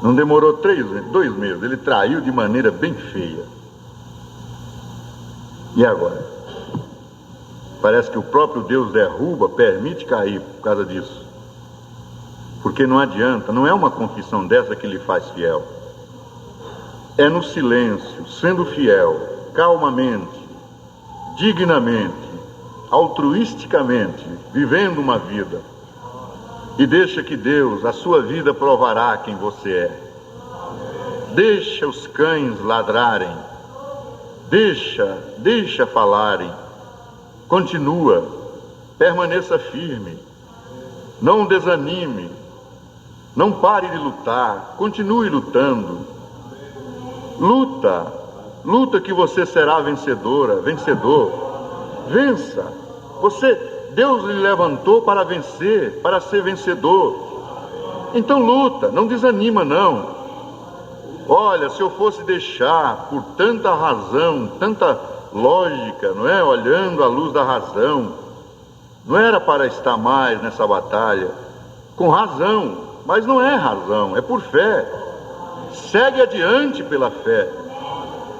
Não demorou 2 meses, ele traiu de maneira bem feia. E agora? Parece que o próprio Deus derruba, permite cair por causa disso. Porque não adianta, não é uma confissão dessa que lhe faz fiel. É no silêncio, sendo fiel, calmamente, dignamente, altruisticamente, vivendo uma vida. E deixa que Deus, a sua vida, provará quem você é. Deixa os cães ladrarem. Deixa falarem. Continua, permaneça firme. Não desanime. Não pare de lutar. Continue lutando. Luta que você será vencedor. Vença. Deus lhe levantou para vencer, para ser vencedor. Então luta, não desanima não. Olha, se eu fosse deixar por tanta razão, tanta lógica, não é? Olhando à luz da razão, não era para estar mais nessa batalha. Com razão, mas não é razão, é por fé. Segue adiante pela fé.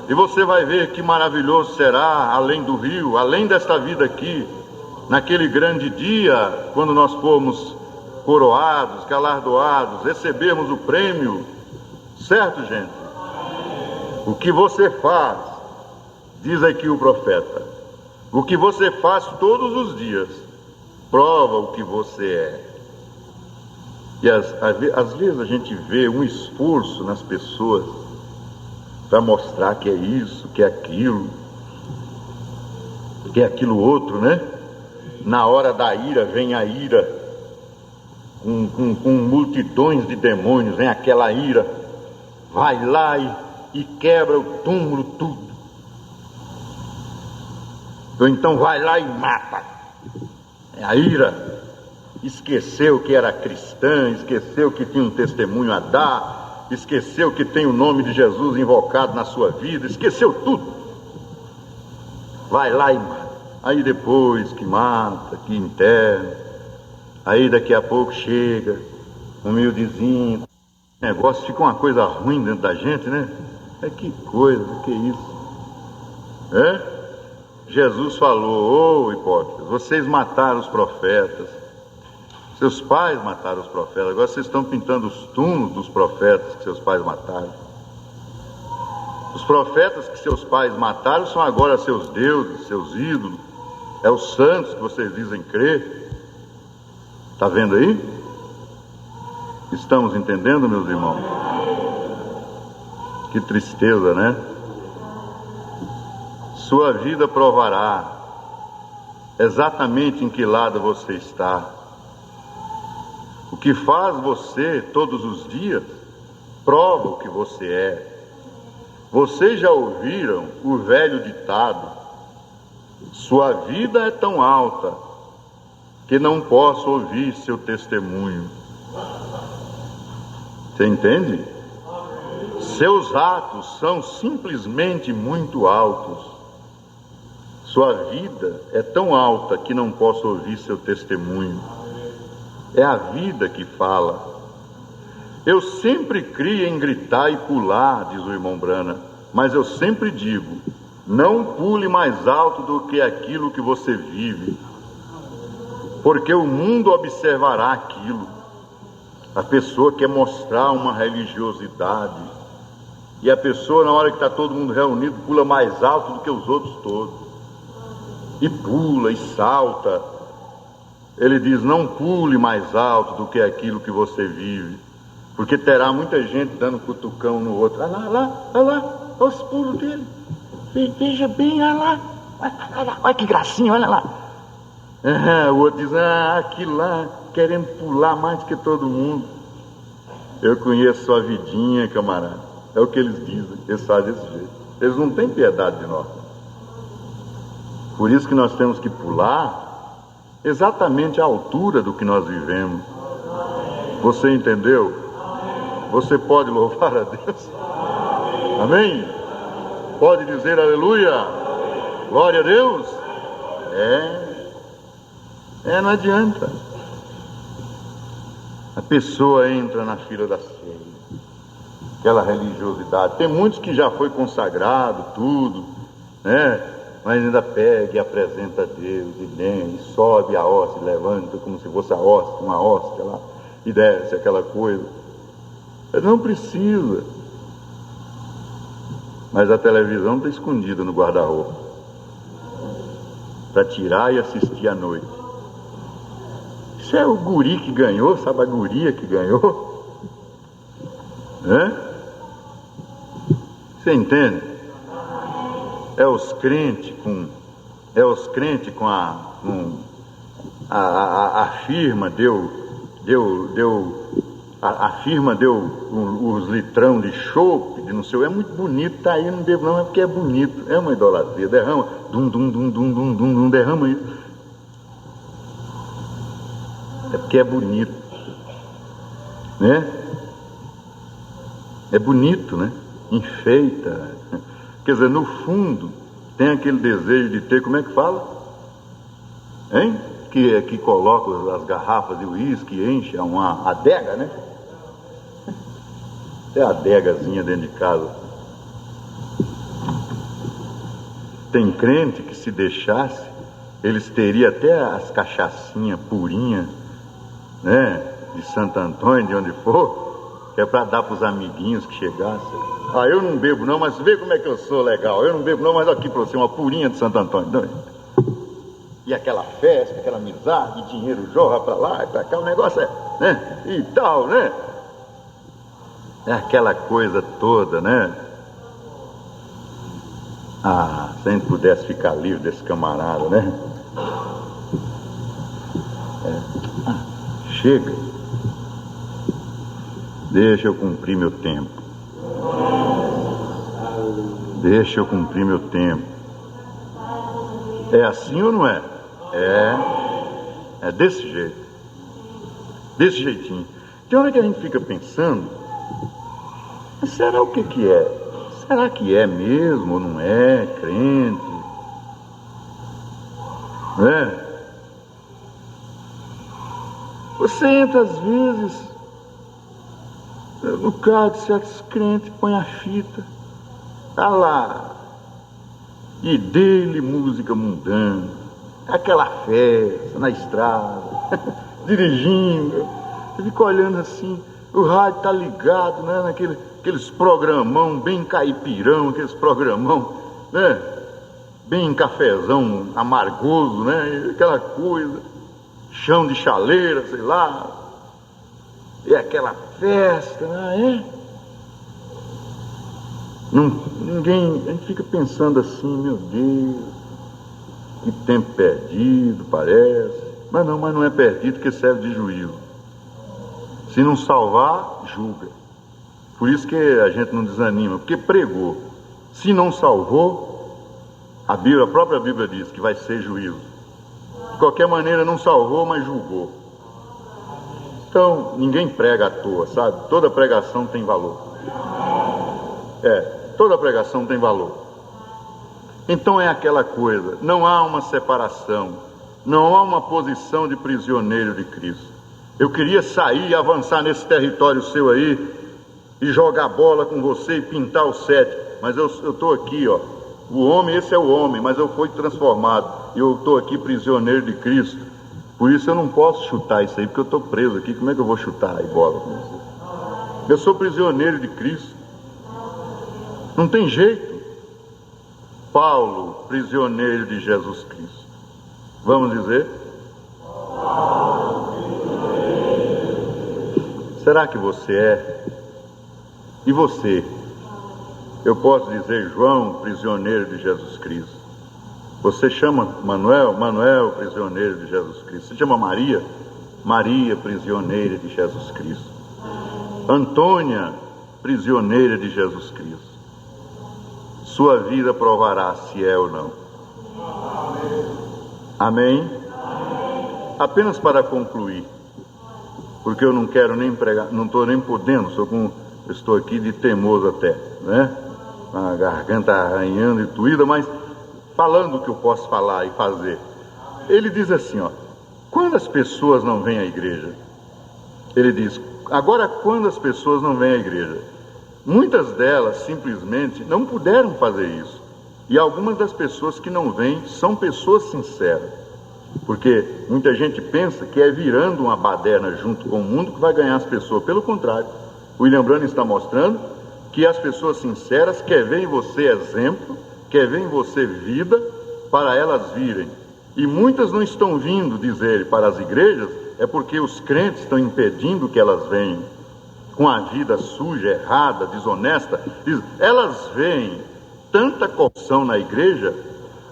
E você vai ver que maravilhoso será, além do rio, além desta vida aqui, naquele grande dia, quando nós formos coroados, galardoados, recebermos o prêmio. Certo, gente? O que você faz, diz aqui o profeta, o que você faz todos os dias, prova o que você é. E às vezes a gente vê um esforço nas pessoas para mostrar que é isso, que é aquilo, que é aquilo outro, né? Na hora da ira vem a ira, com multidões de demônios, vem aquela ira, vai lá e quebra o túmulo tudo. Ou então vai lá e mata. A ira esqueceu que era cristã, esqueceu que tinha um testemunho a dar, esqueceu que tem o nome de Jesus invocado na sua vida, esqueceu tudo. Vai lá e mata. Aí depois que mata, que enterra, aí daqui a pouco chega, humildezinho, o negócio fica uma coisa ruim dentro da gente, né? Que coisa, que isso? Jesus falou: hipócritas, vocês mataram os profetas, seus pais mataram os profetas, agora vocês estão pintando os túmulos dos profetas que seus pais mataram. Os profetas que seus pais mataram são agora seus deuses, seus ídolos, é os santos que vocês dizem crer. Está vendo aí? Estamos entendendo, meus irmãos? Que tristeza, né? Sua vida provará exatamente em que lado você está. O que faz você todos os dias prova o que você é. Vocês já ouviram o velho ditado: sua vida é tão alta que não posso ouvir seu testemunho. Você entende? Seus atos são simplesmente muito altos. Sua vida é tão alta que não posso ouvir seu testemunho. É a vida que fala. Eu sempre criei em gritar e pular, diz o irmão Brana, mas eu sempre digo: não pule mais alto do que aquilo que você vive, porque o mundo observará aquilo. A pessoa quer mostrar uma religiosidade, e a pessoa, na hora que está todo mundo reunido, pula mais alto do que os outros todos, e pula e salta. Ele diz: não pule mais alto do que aquilo que você vive, porque terá muita gente dando cutucão no outro. Olha lá, olha os pulos dele, veja bem, olha lá, olha que gracinha, olha lá. O outro diz: aquilo lá, querendo pular mais do que todo mundo. Eu conheço sua vidinha, camarada. É o que eles dizem, eles fazem desse jeito. Eles não têm piedade de nós. Por isso que nós temos que pular exatamente à altura do que nós vivemos. Você entendeu? Você pode louvar a Deus? Amém? Pode dizer aleluia? Glória a Deus? Não adianta. A pessoa entra na fila da ceia, aquela religiosidade. Tem muitos que já foi consagrado, tudo, né? Mas ainda pega e apresenta a Deus, e vem, e sobe a hóstia, levanta como se fosse a hóstia, uma hóstia lá, e desce aquela coisa. Não precisa. Mas a televisão está escondida no guarda-roupa, para tirar e assistir à noite. Isso é o guri que ganhou, sabe a guria que ganhou? Você entende? É os crentes com a firma a firma deu os litrão de chope, de não sei, é muito bonito, tá aí, eu não bebo não, é porque é bonito, é uma idolatria, derrama, derrama isso. É porque é bonito, né? É bonito, né? Enfeita. Quer dizer, no fundo, tem aquele desejo de ter, como é que fala? Hein? Que coloca as garrafas de uísque, enche uma adega, né? É a adegazinha dentro de casa. Tem crente que, se deixasse, eles teriam até as cachaçinhas purinhas, né? De Santo Antônio, de onde for, que é para dar para os amiguinhos que chegassem. Eu não bebo não, mas vê como é que eu sou legal. Eu não bebo não, mas aqui para você, uma purinha de Santo Antônio. E aquela festa, aquela amizade, dinheiro jorra para lá e para cá, o negócio né? E tal, né? É aquela coisa toda, né? Se a gente pudesse ficar livre desse camarada, né? Chega. Deixa eu cumprir meu tempo. Deixa eu cumprir meu tempo. É assim ou não é? É desse jeito. Desse jeitinho. Tem hora que a gente fica pensando, será o que é? Será que é mesmo ou não é crente? Você entra às vezes no carro de certos crentes, põe a fita, tá lá, e dele música mundana, aquela festa na estrada, dirigindo, você fica olhando assim, o rádio tá ligado, né, aqueles programão bem caipirão, aqueles programão, né, bem cafezão amargoso, né, aquela coisa, chão de chaleira, sei lá, e aquela festa, né? Ninguém, a gente fica pensando assim, meu Deus, que tempo perdido, parece. Mas não é perdido, porque serve de juízo. Se não salvar, julga. Por isso que a gente não desanima, porque pregou. Se não salvou, a própria Bíblia diz que vai ser juízo. De qualquer maneira, não salvou, mas julgou. Então, ninguém prega à toa, sabe? Toda pregação tem valor. Toda pregação tem valor. Então é aquela coisa, não há uma separação, não há uma posição de prisioneiro de Cristo. Eu queria sair e avançar nesse território seu aí, e jogar bola com você e pintar o sete, mas eu estou aqui, ó. O homem, esse é o homem, mas eu fui transformado, e eu estou aqui prisioneiro de Cristo. Por isso eu não posso chutar isso aí, porque eu estou preso aqui. Como é que eu vou chutar a bola com você? Eu sou prisioneiro de Cristo. Não tem jeito. Paulo, prisioneiro de Jesus Cristo. Vamos dizer? Será que você é? E você? Eu posso dizer João, prisioneiro de Jesus Cristo. Você chama Manuel? Manuel, prisioneiro de Jesus Cristo. Você chama Maria? Maria, prisioneira de Jesus Cristo. Antônia, prisioneira de Jesus Cristo. Sua vida provará se é ou não. Amém? Apenas para concluir, porque eu não quero nem pregar, não estou nem podendo, estou aqui de teimoso até, né? Com a garganta arranhando e doída, mas falando o que eu posso falar e fazer. Ele diz assim, ó: quando as pessoas não vêm à igreja, ele diz, agora quando as pessoas não vêm à igreja, muitas delas simplesmente não puderam fazer isso. E algumas das pessoas que não vêm são pessoas sinceras. Porque muita gente pensa que é virando uma baderna junto com o mundo que vai ganhar as pessoas. Pelo contrário, o William Branham está mostrando que as pessoas sinceras querem ver em você exemplo, querem ver em você vida, para elas virem. E muitas não estão vindo, diz ele, para as igrejas, é porque os crentes estão impedindo que elas venham. Com a vida suja, errada, desonesta, elas veem tanta corrupção na igreja,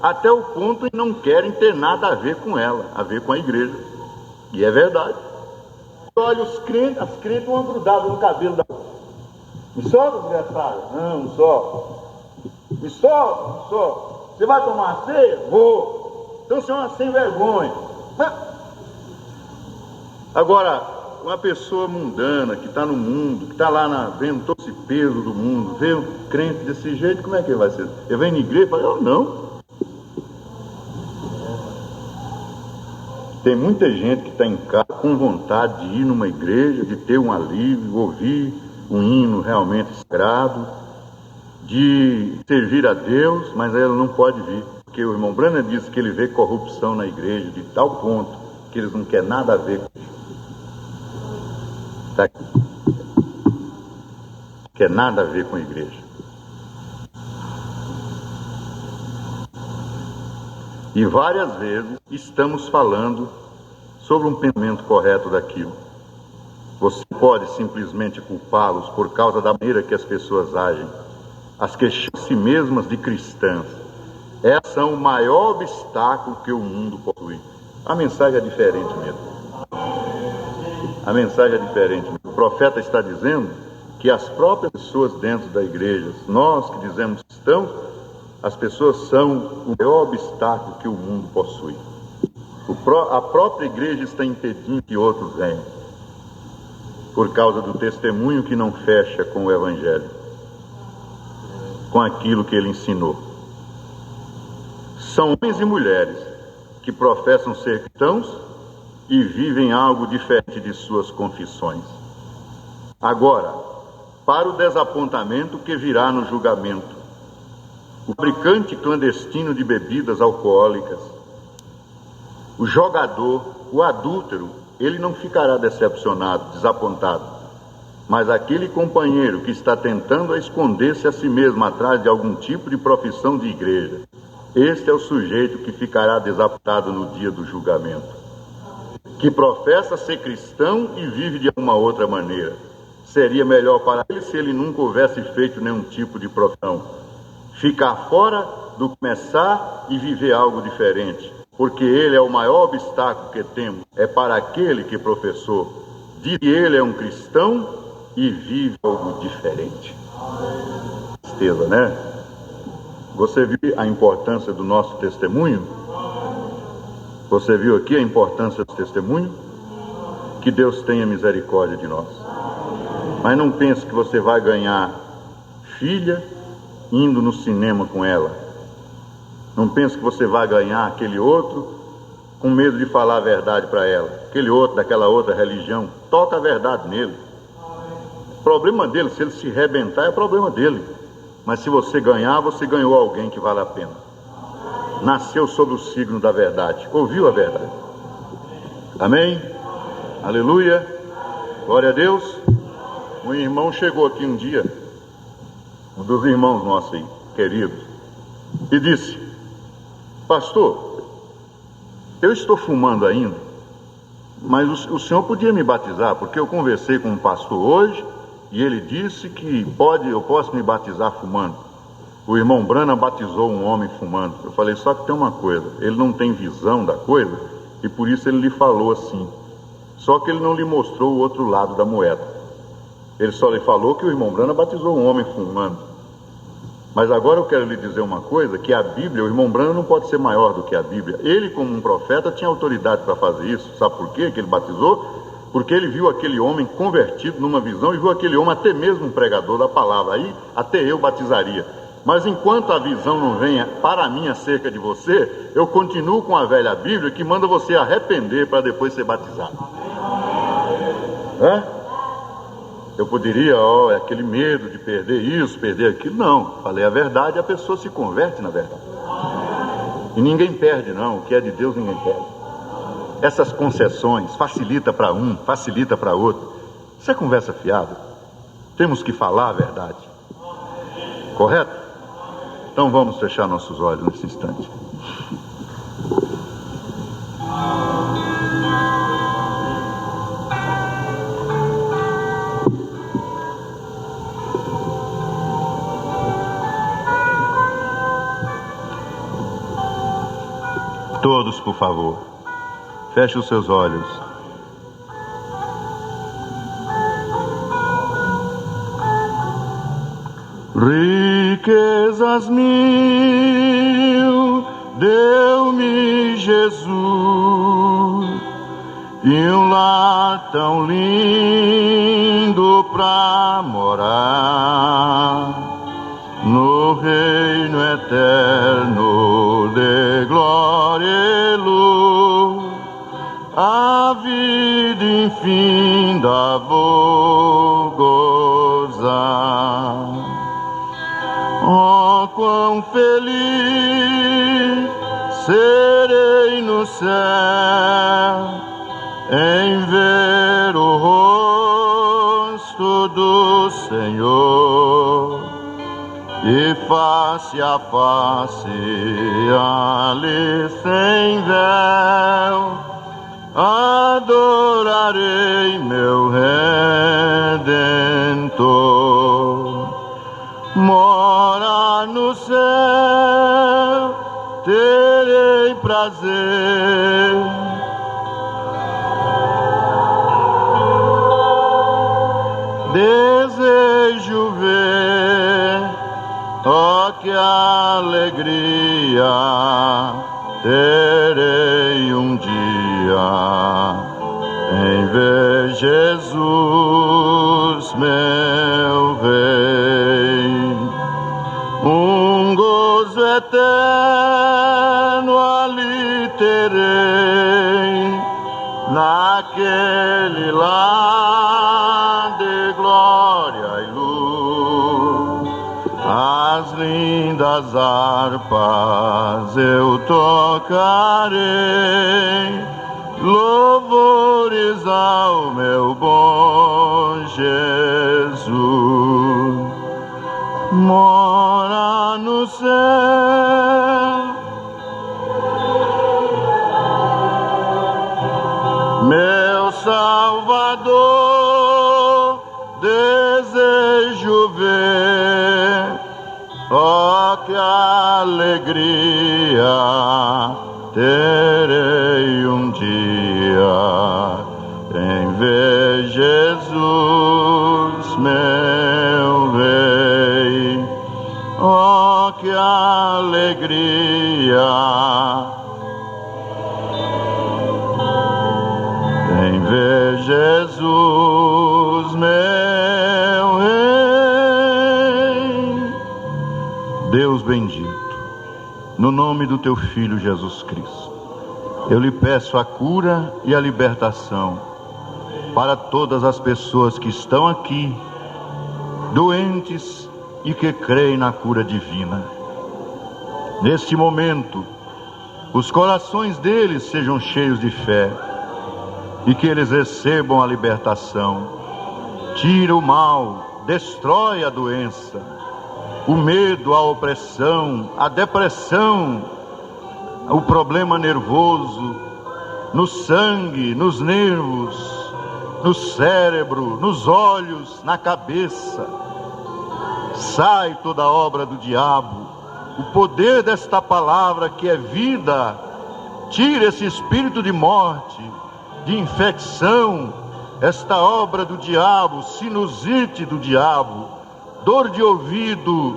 até o ponto em não querem ter nada a ver com ela, a ver com a igreja. E é verdade. Olha, as crentes vão grudadas no cabelo da... Me solta, desgraçada? Não, não só. Me solta, não só. Você vai tomar ceia? Vou. Então você é uma sem vergonha. Agora, uma pessoa mundana que está no mundo, que está lá vendo todo esse peso do mundo, vê um crente desse jeito, como é que ele vai ser? Ele vem na igreja e fala, eu não. Tem muita gente que está em casa com vontade de ir numa igreja, de ter um alívio, ouvir um hino realmente sagrado, de servir a Deus, mas ela não pode vir, porque o irmão Branham disse que ele vê corrupção na igreja de tal ponto que eles não querem nada a ver com isso. Quer nada a ver com a igreja. E várias vezes estamos falando sobre um pensamento correto daquilo. Você pode simplesmente culpá-los por causa da maneira que as pessoas agem, as que chamam a si mesmas de cristãs. Essas são o maior obstáculo que o mundo possui. A mensagem é diferente mesmo. A mensagem é diferente. O profeta está dizendo que as próprias pessoas dentro da igreja, nós que dizemos cristãos, as pessoas são o maior obstáculo que o mundo possui. A própria igreja está impedindo que outros venham, por causa do testemunho que não fecha com o evangelho, com aquilo que ele ensinou. São homens e mulheres que professam ser cristãos e vivem algo diferente de suas confissões. Agora, para o desapontamento que virá no julgamento, o fabricante clandestino de bebidas alcoólicas, o jogador, o adúltero, ele não ficará decepcionado, desapontado, mas aquele companheiro que está tentando esconder-se a si mesmo atrás de algum tipo de profissão de igreja, este é o sujeito que ficará desapontado no dia do julgamento, que professa ser cristão e vive de alguma outra maneira. Seria melhor para ele se ele nunca houvesse feito nenhum tipo de profissão, ficar fora do começar e viver algo diferente, porque ele é o maior obstáculo que temos, é para aquele que professou, diz que ele é um cristão e vive algo diferente. Tristeza, né? Você viu a importância do nosso testemunho? Você viu aqui a importância do testemunho? Que Deus tenha misericórdia de nós. Mas não pense que você vai ganhar filha indo no cinema com ela. Não pense que você vai ganhar aquele outro com medo de falar a verdade para ela. Aquele outro daquela outra religião, toca a verdade nele. O problema dele, se ele se rebentar, é problema dele. Mas se você ganhar, você ganhou alguém que vale a pena. Nasceu sob o signo da verdade, ouviu a verdade. Amém? Aleluia. Glória a Deus. Um irmão chegou aqui um dia, um dos irmãos nossos aí, queridos, e disse: pastor, eu estou fumando ainda, mas o senhor podia me batizar, porque eu conversei com um pastor hoje e ele disse que eu posso me batizar fumando. O irmão Brana batizou um homem fumando. Eu falei: só que tem uma coisa, ele não tem visão da coisa e por isso ele lhe falou assim. Só que ele não lhe mostrou o outro lado da moeda. Ele só lhe falou que o irmão Brana batizou um homem fumando. Mas agora eu quero lhe dizer uma coisa, que a Bíblia, o irmão Brana não pode ser maior do que a Bíblia. Ele, como um profeta, tinha autoridade para fazer isso. Sabe por quê que ele batizou? Porque ele viu aquele homem convertido numa visão e viu aquele homem até mesmo um pregador da palavra. Aí até eu batizaria. Mas enquanto a visão não venha para mim acerca de você, eu continuo com a velha Bíblia que manda você arrepender para depois ser batizado. Eu poderia, é aquele medo de perder isso, perder aquilo. Não, falei a verdade, a pessoa se converte na verdade. E ninguém perde não, o que é de Deus ninguém perde. Essas concessões, facilita para um, facilita para outro. Isso é conversa fiada. Temos que falar a verdade. Correto? Então vamos fechar nossos olhos nesse instante. Todos, por favor, feche os seus olhos. Riquezas mil deu-me Jesus, e um lar tão lindo pra morar no reino eterno de glória e luz. A vida infinda vou gozar. Oh, quão feliz serei no céu em ver o rosto do Senhor, e face a face ali sem véu adorarei meu Redentor. Morar no céu terei prazer, desejo ver, oh, que alegria terei um dia em ver Jesus meu Rei. Um gozo eterno ali terei, naquele lar de glória e luz. As lindas harpas eu tocarei, louvores ao meu bom Jesus. Mora no céu, meu Salvador, desejo ver, oh, que alegria terei um dia em ver Jesus meu Rei. Oh, que alegria em ver Jesus meu Rei. Deus bendito, no nome do teu Filho Jesus Cristo, eu lhe peço a cura e a libertação para todas as pessoas que estão aqui, doentes e que creem na cura divina. Neste momento, os corações deles sejam cheios de fé e que eles recebam a libertação. Tira o mal, destrói a doença, o medo, a opressão, a depressão, o problema nervoso, no sangue, nos nervos, no cérebro, nos olhos, na cabeça. Sai toda a obra do diabo. O poder desta palavra que é vida, tira esse espírito de morte, de infecção, esta obra do diabo, sinusite do diabo, dor de ouvido,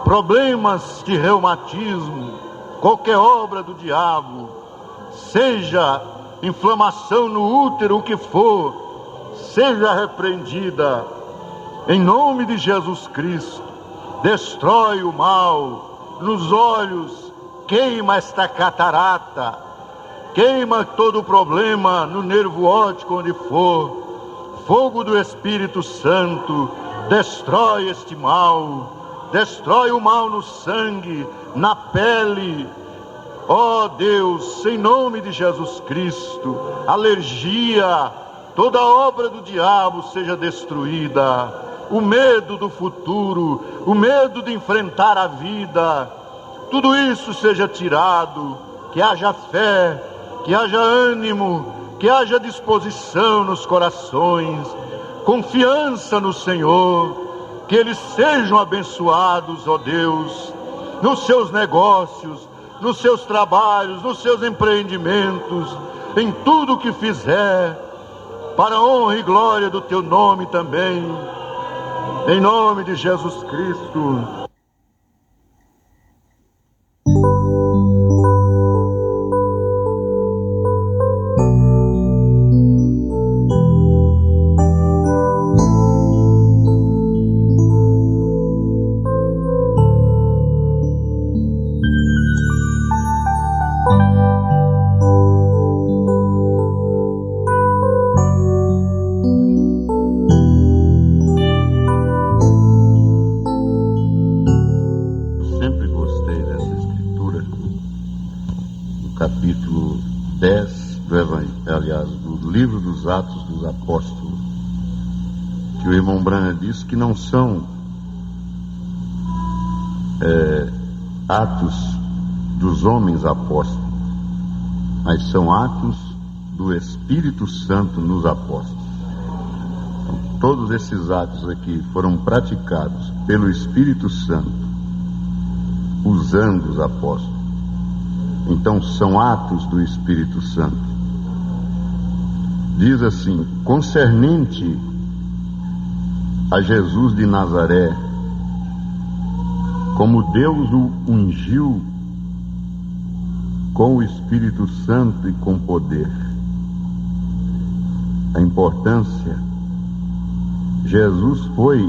problemas de reumatismo, qualquer obra do diabo, seja inflamação no útero, o que for, seja repreendida em nome de Jesus Cristo. Destrói o mal nos olhos, queima esta catarata, queima todo o problema no nervo óptico, onde for. Fogo do Espírito Santo, destrói este mal, destrói o mal no sangue, na pele. Ó Deus, em nome de Jesus Cristo, alergia, toda obra do diabo seja destruída. O medo do futuro, o medo de enfrentar a vida, tudo isso seja tirado. Que haja fé, que haja ânimo, que haja disposição nos corações, confiança no Senhor, que eles sejam abençoados, ó Deus, nos seus negócios, nos seus trabalhos, nos seus empreendimentos, em tudo que fizer, para a honra e glória do teu nome também, em nome de Jesus Cristo. Capítulo 10 do livro dos Atos dos Apóstolos, que o irmão Branham diz que não são atos dos homens apóstolos, mas são atos do Espírito Santo nos apóstolos. Então, todos esses atos aqui foram praticados pelo Espírito Santo, usando os apóstolos. Então são atos do Espírito Santo. Diz assim: concernente a Jesus de Nazaré, como Deus o ungiu com o Espírito Santo e com poder. A importância: Jesus foi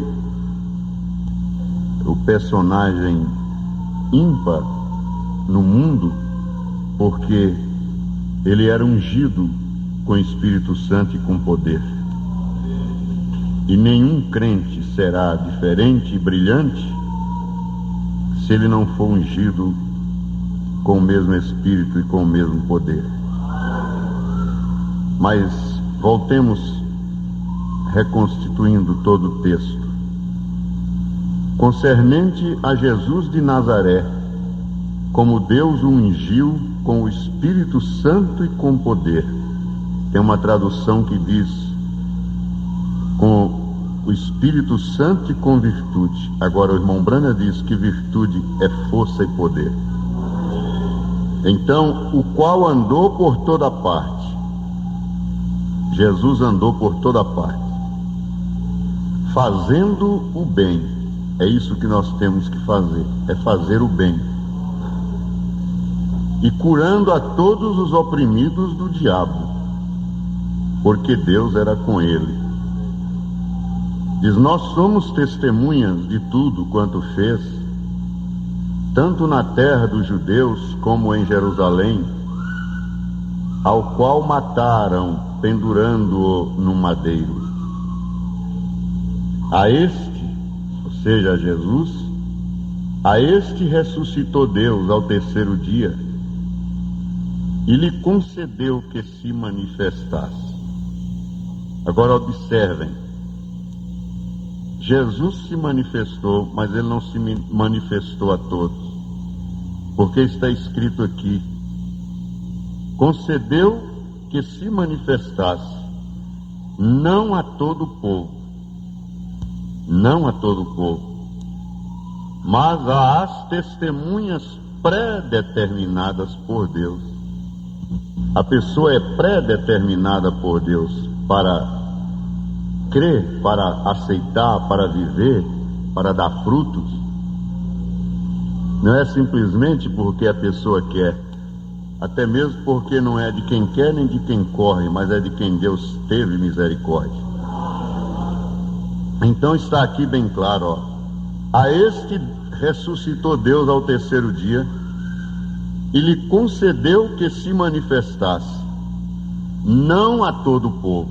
o personagem ímpar no mundo, porque ele era ungido com o Espírito Santo e com poder. E nenhum crente será diferente e brilhante se ele não for ungido com o mesmo Espírito e com o mesmo poder. Mas voltemos reconstituindo todo o texto. Concernente a Jesus de Nazaré, como Deus o ungiu com o Espírito Santo e com poder. Tem uma tradução que diz com o Espírito Santo e com virtude. Agora o irmão Branham diz que virtude é força e poder. Então, o qual andou por toda parte. Jesus andou por toda parte, fazendo o bem. É isso que nós temos que fazer, é fazer o bem. E curando a todos os oprimidos do diabo, porque Deus era com ele. Diz: nós somos testemunhas de tudo quanto fez, tanto na terra dos judeus como em Jerusalém, ao qual mataram, pendurando-o no madeiro. A este, ou seja, a Jesus, a este ressuscitou Deus ao terceiro dia, e lhe concedeu que se manifestasse Agora observem, Jesus se manifestou, mas ele não se manifestou a todos, porque está escrito aqui: concedeu que se manifestasse, não a todo o povo, não a todo o povo, mas às testemunhas predeterminadas por Deus. A pessoa é predeterminada por Deus para crer, para aceitar, para viver, para dar frutos. Não é simplesmente porque a pessoa quer, até mesmo porque não é de quem quer nem de quem corre, mas é de quem Deus teve misericórdia. Então está aqui bem claro, ó: a este ressuscitou Deus ao terceiro dia e lhe concedeu que se manifestasse, não a todo o povo,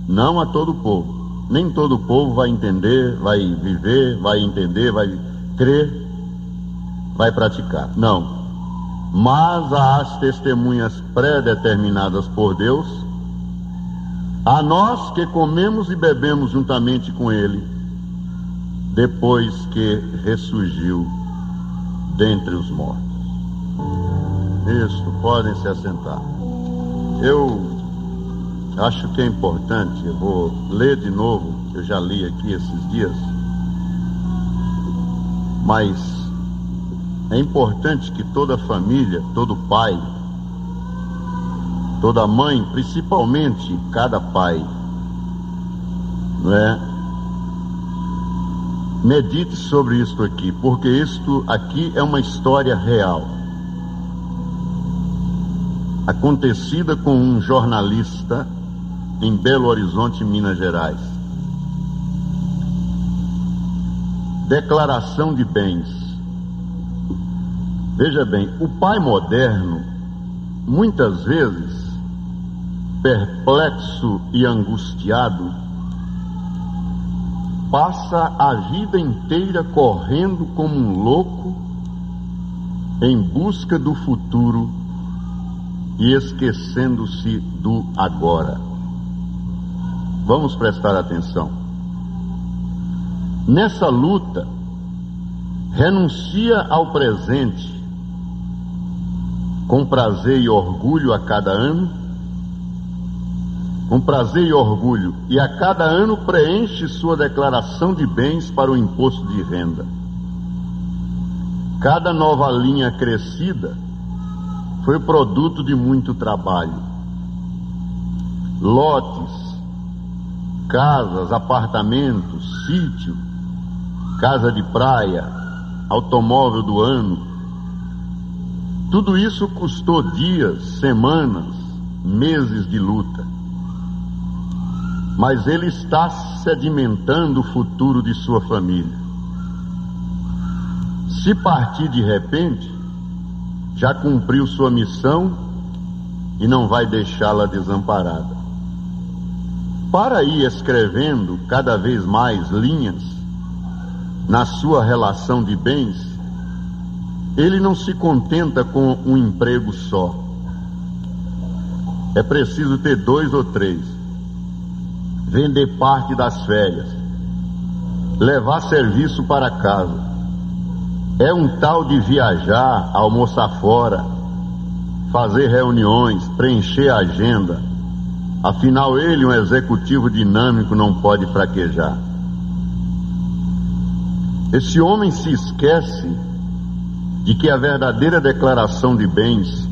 não a todo o povo, nem todo o povo vai entender, vai viver, vai entender, vai crer, vai praticar, não, mas às testemunhas predeterminadas por Deus, a nós que comemos e bebemos juntamente com ele, depois que ressurgiu dentre os mortos. Isto, podem se assentar. Eu acho que é importante, eu vou ler de novo, eu já li aqui esses dias, mas é importante que toda família, todo pai, toda mãe, principalmente cada pai, não é? Medite sobre isto aqui, porque isto aqui é uma história real, acontecida com um jornalista em Belo Horizonte, Minas Gerais. Declaração de bens. Veja bem, o pai moderno, muitas vezes, perplexo e angustiado, passa a vida inteira correndo como um louco em busca do futuro e esquecendo-se do agora. Vamos prestar atenção. Nessa luta, renuncia ao presente com prazer e orgulho a cada ano, com prazer e orgulho, e a cada ano preenche sua declaração de bens para o imposto de renda. Cada nova linha crescida foi produto de muito trabalho. Lotes, casas, apartamentos, sítio, casa de praia, automóvel do ano. Tudo isso custou dias, semanas, meses de luta. Mas ele está sedimentando o futuro de sua família. Se partir de repente, já cumpriu sua missão e não vai deixá-la desamparada. Para ir escrevendo cada vez mais linhas na sua relação de bens, ele não se contenta com um emprego só. É preciso ter 2 ou 3. Vender parte das férias, levar serviço para casa. É um tal de viajar, almoçar fora, fazer reuniões, preencher a agenda. Afinal, ele, um executivo dinâmico, não pode fraquejar. Esse homem se esquece de que a verdadeira declaração de bens,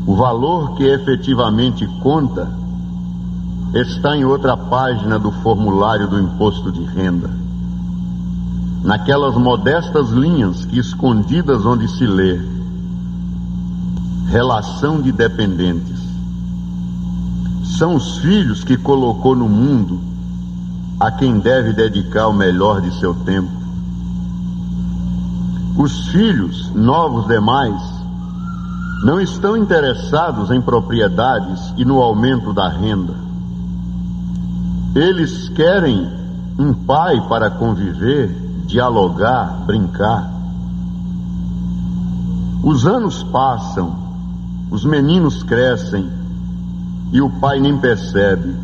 o valor que efetivamente conta, está em outra página do formulário do imposto de renda. Naquelas modestas linhas que, escondidas onde se lê relação de dependentes, são os filhos que colocou no mundo, a quem deve dedicar o melhor de seu tempo. Os filhos, novos demais, não estão interessados em propriedades e no aumento da renda. Eles querem um pai para conviver, dialogar, brincar. Os anos passam, os meninos crescem e o pai nem percebe.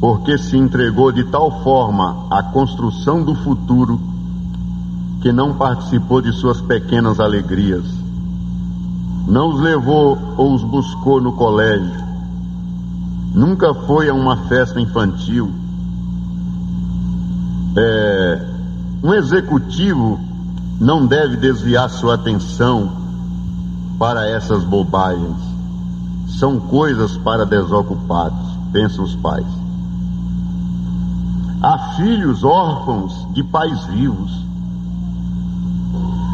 porque se entregou de tal forma à construção do futuro que não participou de suas pequenas alegrias, não os levou ou os buscou no colégio, nunca foi a uma festa infantil. Um executivo não deve desviar sua atenção para essas bobagens. São coisas para desocupados, pensam os pais. Há filhos órfãos de pais vivos,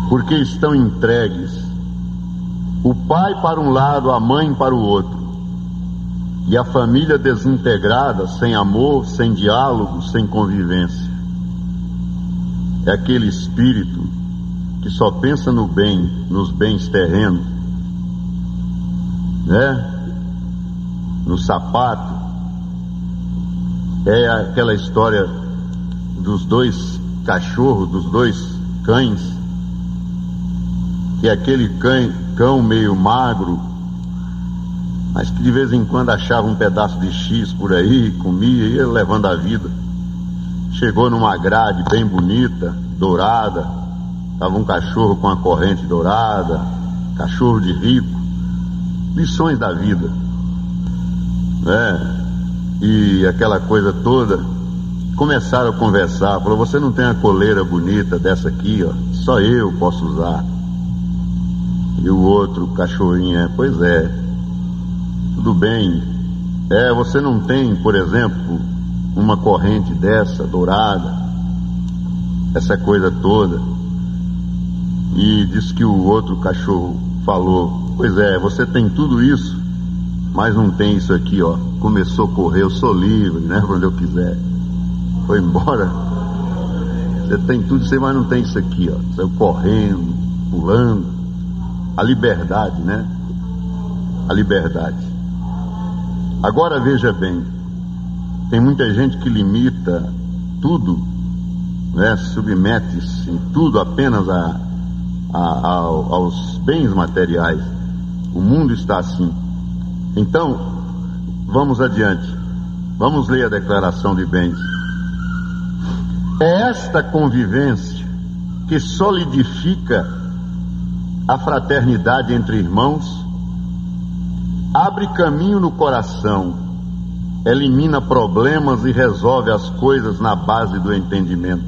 porque estão entregues, o pai para um lado, a mãe para o outro, e a família desintegrada, sem amor, sem diálogo, sem convivência. É aquele espírito que só pensa no bem, nos bens terrenos, né? No sapato. É aquela história dos dois cachorros, dos dois cães, que é aquele cão meio magro, mas que de vez em quando achava um pedaço de X por aí, comia, ia levando a vida. Chegou numa grade bem bonita, dourada, estava um cachorro com a corrente dourada, cachorro de rico, lições da vida, né? E aquela coisa toda. Começaram a conversar, falou: você não tem uma coleira bonita dessa aqui, ó, só eu posso usar. E o outro cachorrinho: pois é, tudo bem, você não tem, por exemplo, uma corrente dessa, dourada, essa coisa toda. E disse que o outro cachorro falou: pois é, você tem tudo isso, mas não tem isso aqui, ó. Começou a correr, eu sou livre, né, pra onde eu quiser. Foi embora. Você tem tudo isso, mas não tem isso aqui, ó. Saiu correndo, pulando. A liberdade, né? A liberdade. Agora veja bem, tem muita gente que limita tudo, né? Submete-se em tudo apenas aos bens materiais. O mundo está assim. Então, vamos adiante. Vamos ler a declaração de bens. É esta convivência que solidifica a fraternidade entre irmãos, abre caminho no coração, elimina problemas e resolve as coisas na base do entendimento.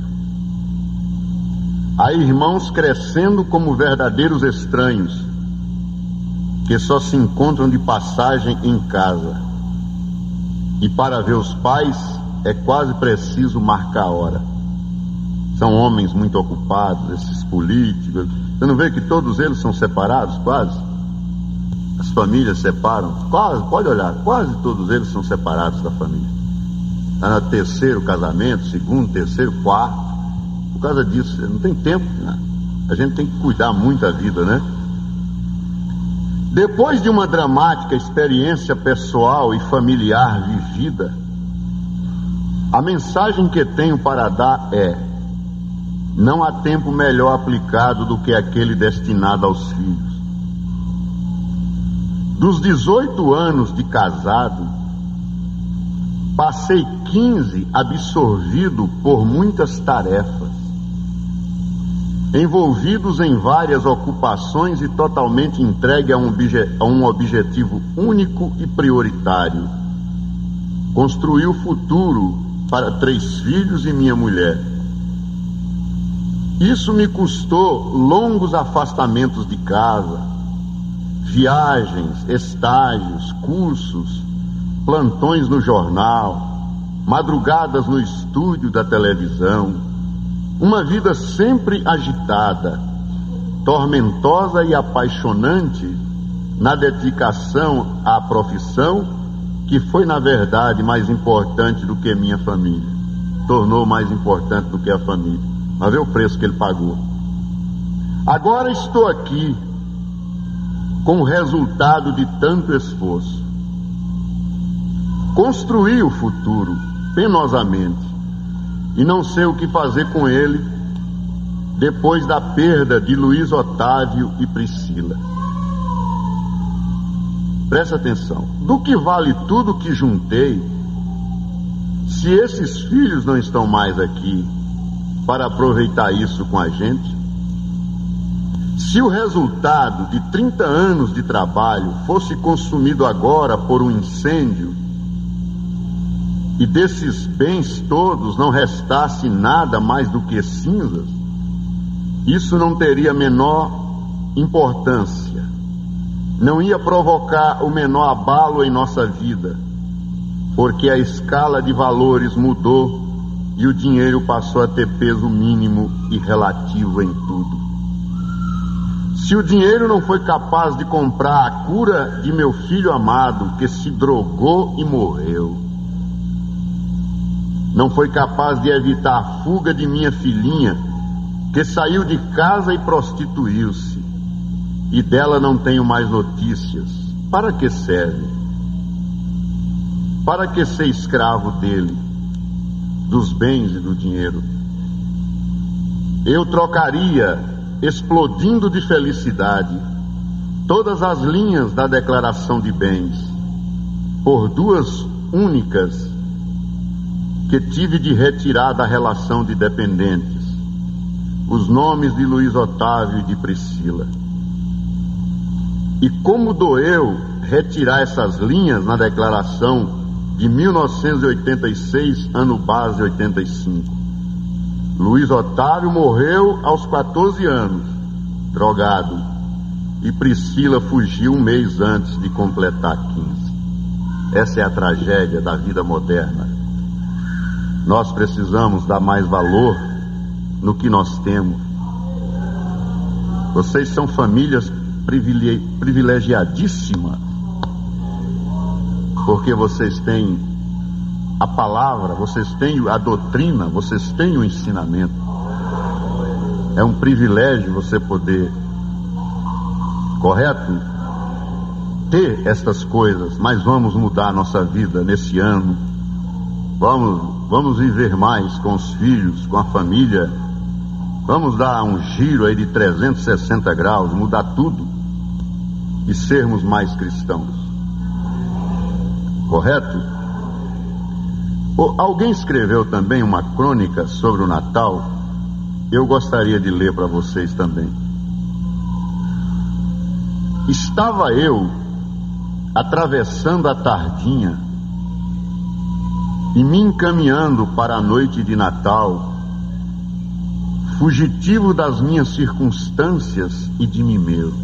Há irmãos crescendo como verdadeiros estranhos, que só se encontram de passagem em casa, e para ver os pais é quase preciso marcar a hora. São homens muito ocupados, esses políticos. Você não vê que todos eles são separados, quase? As famílias separam, quase, pode olhar, quase todos eles são separados da família. Está no terceiro casamento, segundo, terceiro, quarto. Por causa disso, não tem tempo, né? A gente tem que cuidar muito da vida, né? Depois de uma dramática experiência pessoal e familiar vivida, a mensagem que tenho para dar é: não há tempo melhor aplicado do que aquele destinado aos filhos. Dos 18 anos de casado, passei 15 absorvido por muitas tarefas, envolvidos em várias ocupações e totalmente entregue a um objetivo único e prioritário: construir o futuro para 3 filhos e minha mulher. Isso me custou longos afastamentos de casa, viagens, estágios, cursos, plantões no jornal, madrugadas no estúdio da televisão, uma vida sempre agitada, tormentosa e apaixonante na dedicação à profissão, que foi na verdade mais importante do que minha família, tornou mais importante do que a família. Mas vê o preço que ele pagou. Agora estou aqui com o resultado de tanto esforço. Construí o futuro penosamente e não sei o que fazer com ele depois da perda de Luiz Otávio e Priscila. Presta atenção. Do que vale tudo que juntei, Se esses filhos não estão mais aqui para aproveitar isso com a gente, se o resultado de 30 anos de trabalho fosse consumido agora por um incêndio, e desses bens todos não restasse nada mais do que cinzas, isso não teria a menor importância, não ia provocar o menor abalo em nossa vida, porque a escala de valores mudou e o dinheiro passou a ter peso mínimo e relativo em tudo. Se o dinheiro não foi capaz de comprar a cura de meu filho amado, que se drogou e morreu, não foi capaz de evitar a fuga de minha filhinha, que saiu de casa e prostituiu-se, e dela não tenho mais notícias, para que serve? Para que ser escravo dele, dos bens e do dinheiro? Eu trocaria, explodindo de felicidade, todas as linhas da declaração de bens por duas únicas que tive de retirar da relação de dependentes, os nomes de Luiz Otávio e de Priscila. E como doeu retirar essas linhas na declaração de 1986, ano base 85. Luiz Otávio morreu aos 14 anos, drogado, e Priscila fugiu um mês antes de completar 15. Essa é a tragédia da vida moderna. Nós precisamos dar mais valor no que nós temos. Vocês são famílias privilegiadíssimas, porque vocês têm a palavra, vocês têm a doutrina, vocês têm o ensinamento. É um privilégio você poder, correto, ter estas coisas. Mas vamos mudar a nossa vida nesse ano. Vamos viver mais com os filhos, com a família. Vamos dar um giro aí de 360 graus, mudar tudo e sermos mais cristãos. Correto? Alguém escreveu também uma crônica sobre o Natal. Eu gostaria de ler para vocês também. Estava eu atravessando a tardinha e me encaminhando para a noite de Natal, fugitivo das minhas circunstâncias e de mim mesmo,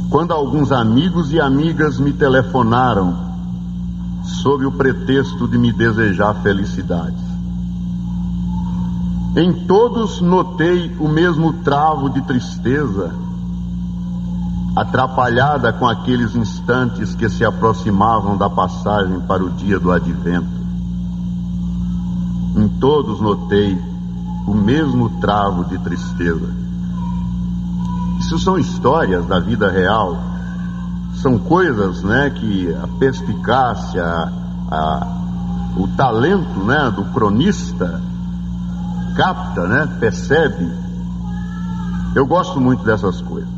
quando alguns amigos e amigas me telefonaram sob o pretexto de me desejar felicidades. Em todos notei o mesmo travo de tristeza, atrapalhada com aqueles instantes que se aproximavam da passagem para o dia do advento. Em todos notei o mesmo travo de tristeza. Isso são histórias da vida real, são coisas, né, que a perspicácia, o talento, né, do cronista capta, né, percebe. Eu gosto muito dessas coisas.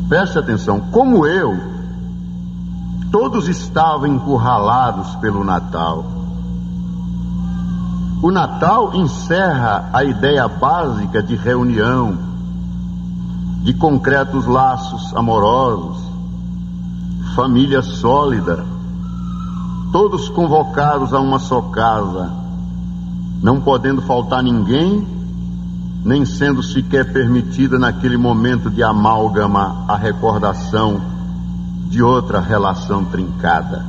Preste atenção, como eu, todos estavam encurralados pelo Natal. O Natal encerra a ideia básica de reunião, de concretos laços amorosos, família sólida, todos convocados a uma só casa, não podendo faltar ninguém, nem sendo sequer permitida naquele momento de amálgama a recordação de outra relação trincada.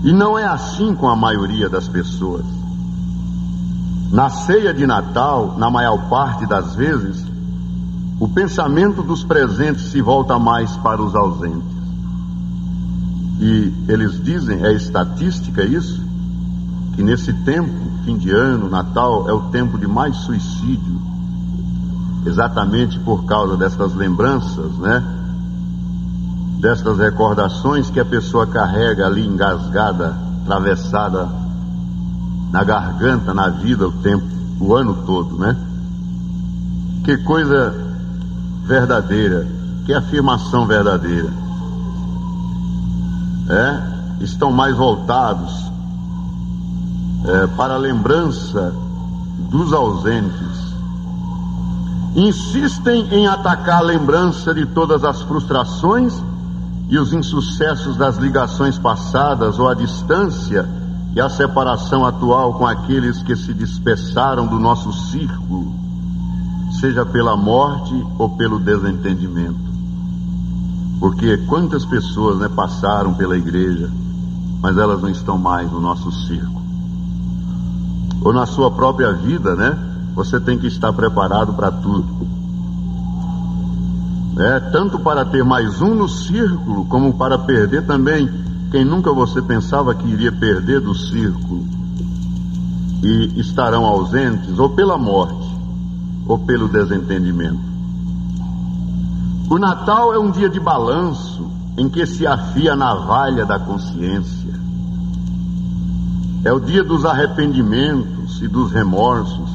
E não é assim com a maioria das pessoas. Na ceia de Natal, na maior parte das vezes, o pensamento dos presentes se volta mais para os ausentes. E eles dizem, é estatística isso, que nesse tempo, fim de ano, Natal, é o tempo de mais suicídio, exatamente por causa dessas lembranças, né? Destas recordações que a pessoa carrega ali engasgada, atravessada na garganta, na vida, o tempo, o ano todo, né? Que coisa verdadeira, que afirmação verdadeira. estão mais voltados para a lembrança dos ausentes. Insistem em atacar a lembrança de todas as frustrações e os insucessos das ligações passadas, ou a distância e a separação atual com aqueles que se dispersaram do nosso círculo, seja pela morte ou pelo desentendimento. Porque quantas pessoas, passaram pela igreja, mas elas não estão mais no nosso círculo. Ou na sua própria vida, você tem que estar preparado para tudo. Tanto para ter mais um no círculo, como para perder também quem nunca você pensava que iria perder do círculo. E estarão ausentes ou pela morte, ou pelo desentendimento. O Natal é um dia de balanço em que se afia a navalha da consciência. É o dia dos arrependimentos e dos remorsos,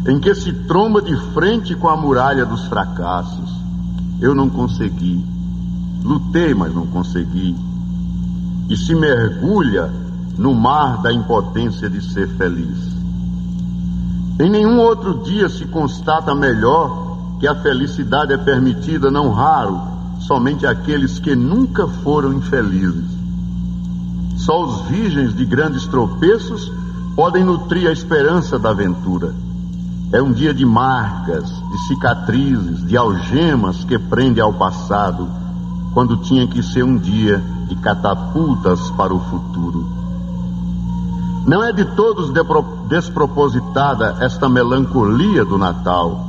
em que se tromba de frente com a muralha dos fracassos. Eu não consegui, lutei, mas não consegui. E se mergulha no mar da impotência de ser feliz. Em nenhum outro dia se constata melhor que a felicidade é permitida, não raro, somente àqueles que nunca foram infelizes. Só os virgens de grandes tropeços podem nutrir a esperança da aventura. É um dia de marcas, de cicatrizes, de algemas que prende ao passado, quando tinha que ser um dia de catapultas para o futuro. Não é de todos despropositada esta melancolia do Natal.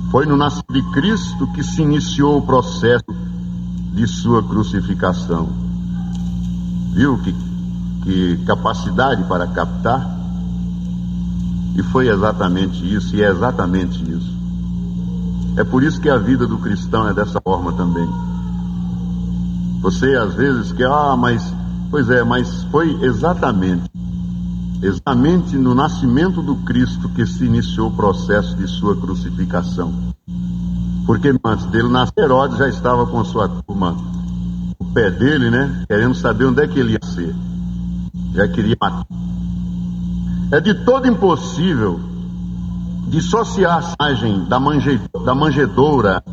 Foi no nascimento de Cristo que se iniciou o processo de sua crucificação. Viu que capacidade para captar? E foi exatamente isso, e é exatamente isso. É por isso que a vida do cristão é dessa forma também. Você às vezes quer, mas foi exatamente no nascimento do Cristo que se iniciou o processo de sua crucificação. Porque antes dele nascer, Herodes já estava com sua turma o pé dele, querendo saber onde é que ele ia ser. Já queria matar. É de todo impossível dissociar a imagem da manjedoura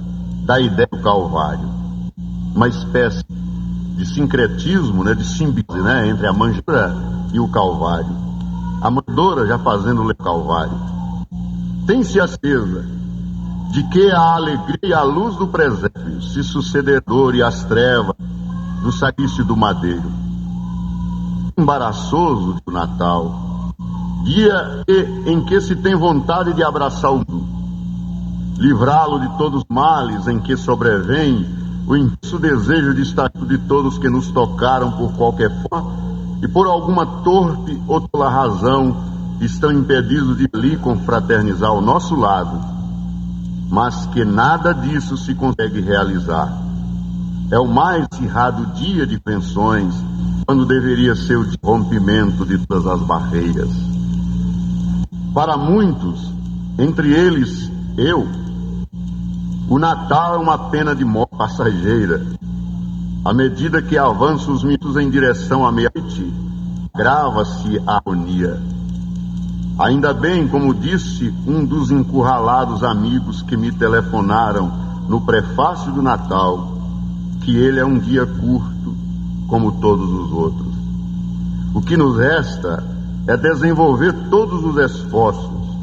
da ideia do Calvário. Uma espécie de sincretismo, de simbiose, entre a manjedoura e o Calvário. A manjedoura já fazendo o Calvário. Tem-se a certeza de que a alegria e a luz do presépio se sucederão e as trevas do sacrifício do madeiro. Embaraçoso do Natal, dia em que se tem vontade de abraçar o mundo, livrá-lo de todos os males em que sobrevém o intenso desejo de estar de todos que nos tocaram por qualquer forma e por alguma torpe ou tola razão estão impedidos de ali confraternizar ao nosso lado, mas que nada disso se consegue realizar. É o mais acirrado dia de tensões, quando deveria ser o rompimento de todas as barreiras. Para muitos, entre eles eu, o Natal é uma pena de morte passageira. À medida que avançam os minutos em direção à meia-noite, agrava-se a agonia. Ainda bem, como disse um dos encurralados amigos que me telefonaram no prefácio do Natal, que ele é um dia curto, como todos os outros. O que nos resta é desenvolver todos os esforços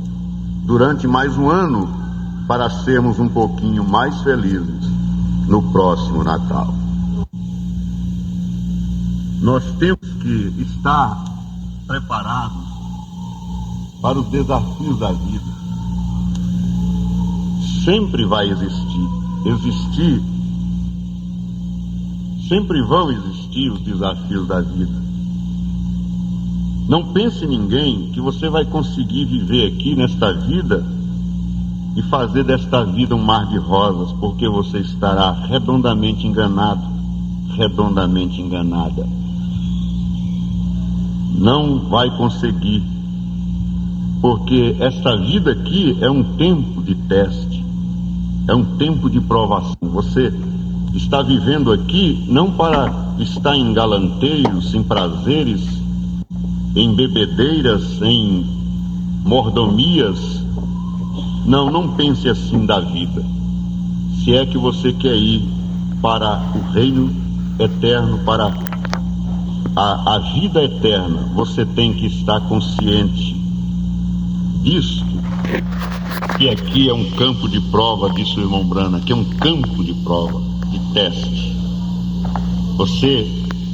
durante mais um ano para sermos um pouquinho mais felizes no próximo Natal. Nós temos que estar preparados para os desafios da vida. Sempre vai existir, sempre vão existir os desafios da vida. Não pense em ninguém que você vai conseguir viver aqui nesta vida e fazer desta vida um mar de rosas, porque você estará redondamente enganado, redondamente enganada. Não vai conseguir, porque esta vida aqui é um tempo de teste, é um tempo de provação. Você está vivendo aqui não para estar em galanteios, em prazeres, em bebedeiras, em mordomias. Não pense assim da vida. Se é que você quer ir para o reino eterno, para a vida eterna, você tem que estar consciente disto, que aqui é um campo de prova, disse o irmão Brana, que é um campo de prova, de teste. Você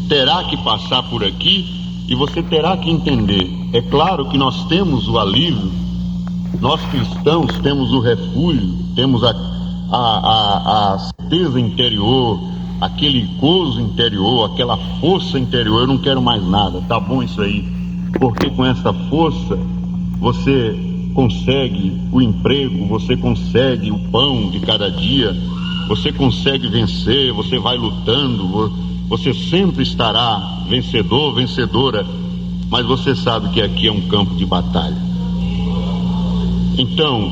terá que passar por aqui e você terá que entender. É claro que nós temos o alívio, nós cristãos temos o refúgio, temos a certeza interior, aquele gozo interior, aquela força interior. Eu não quero mais nada, tá bom isso aí, porque com essa força você consegue o emprego, você consegue o pão de cada dia, você consegue vencer, você vai lutando, você sempre estará vencedor, vencedora, mas você sabe que aqui é um campo de batalha. Então,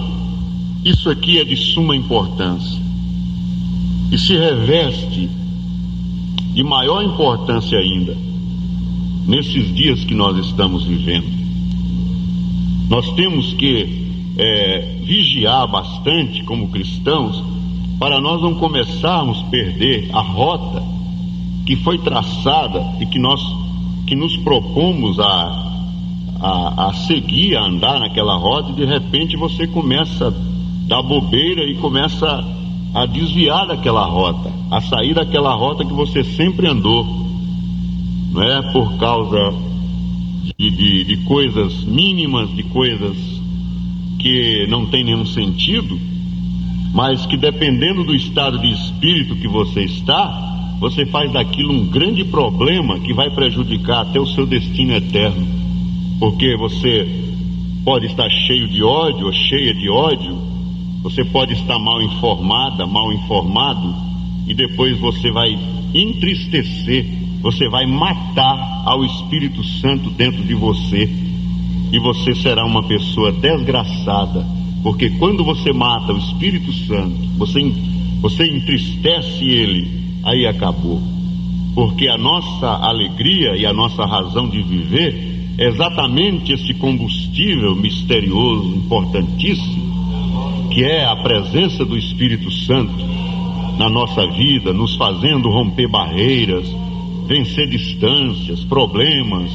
isso aqui é de suma importância e se reveste de maior importância ainda nesses dias que nós estamos vivendo. Nós temos que vigiar bastante como cristãos para nós não começarmos a perder a rota que foi traçada e que nos propomos a seguir, a andar naquela rota, e de repente você começa a dar bobeira e começa a desviar daquela rota, a sair daquela rota que você sempre andou, não é? Por causa de coisas mínimas, de coisas que não tem nenhum sentido, mas que dependendo do estado de espírito que você está, você faz daquilo um grande problema que vai prejudicar até o seu destino eterno, porque você pode estar cheio de ódio ou cheia de ódio, você pode estar mal informada, mal informado, e depois você vai entristecer, você vai matar ao Espírito Santo dentro de você, e você será uma pessoa desgraçada, porque quando você mata o Espírito Santo, você entristece ele, aí acabou. Porque a nossa alegria e a nossa razão de viver é exatamente esse combustível misterioso, importantíssimo, que é a presença do Espírito Santo na nossa vida, nos fazendo romper barreiras, vencer distâncias, problemas,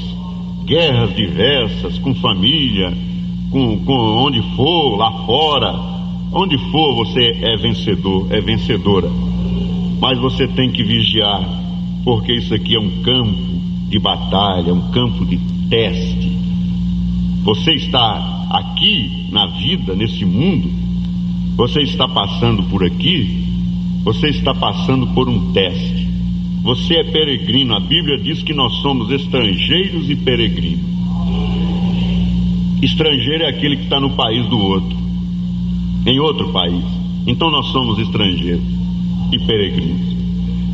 guerras diversas, com família, com onde for, lá fora, onde for você é vencedor, é vencedora. Mas você tem que vigiar, porque isso aqui é um campo de batalha, um campo de teste. Você está aqui na vida, nesse mundo, você está passando por aqui, você está passando por um teste. Você é peregrino, a Bíblia diz que nós somos estrangeiros e peregrinos. Estrangeiro é aquele que está no país do outro, em outro país. Então nós somos estrangeiros e peregrinos,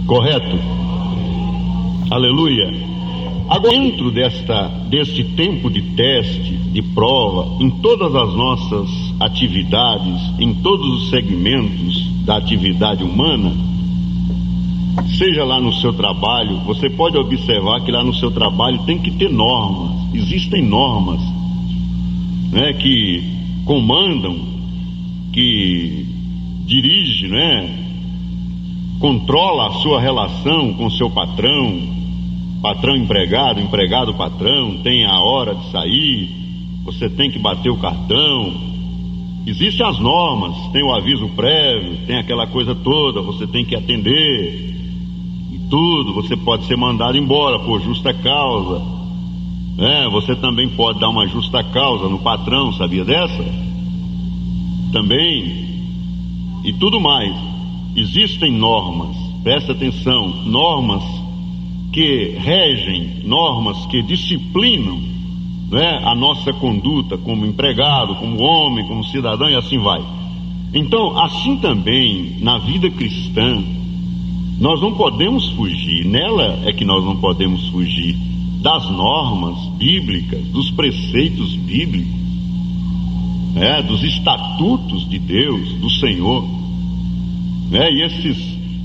correto? Aleluia. Agora, dentro deste tempo de teste, de prova, em todas as nossas atividades, em todos os segmentos da atividade humana, seja lá no seu trabalho, você pode observar que lá no seu trabalho tem que ter normas, existem normas, né, que comandam, que dirigem, né, controla a sua relação com o seu patrão, patrão empregado, empregado patrão, tem a hora de sair, você tem que bater o cartão, existem as normas, tem o aviso prévio, tem aquela coisa toda, você tem que atender, e tudo, você pode ser mandado embora por justa causa, né? Você também pode dar uma justa causa no patrão, sabia dessa? Também, e tudo mais. Existem normas, presta atenção, normas que regem, normas que disciplinam, né, a nossa conduta como empregado, como homem, como cidadão, e assim vai. Então, assim também, na vida cristã, nós não podemos fugir, nela é que nós não podemos fugir das normas bíblicas, dos preceitos bíblicos, né, dos estatutos de Deus, do Senhor. E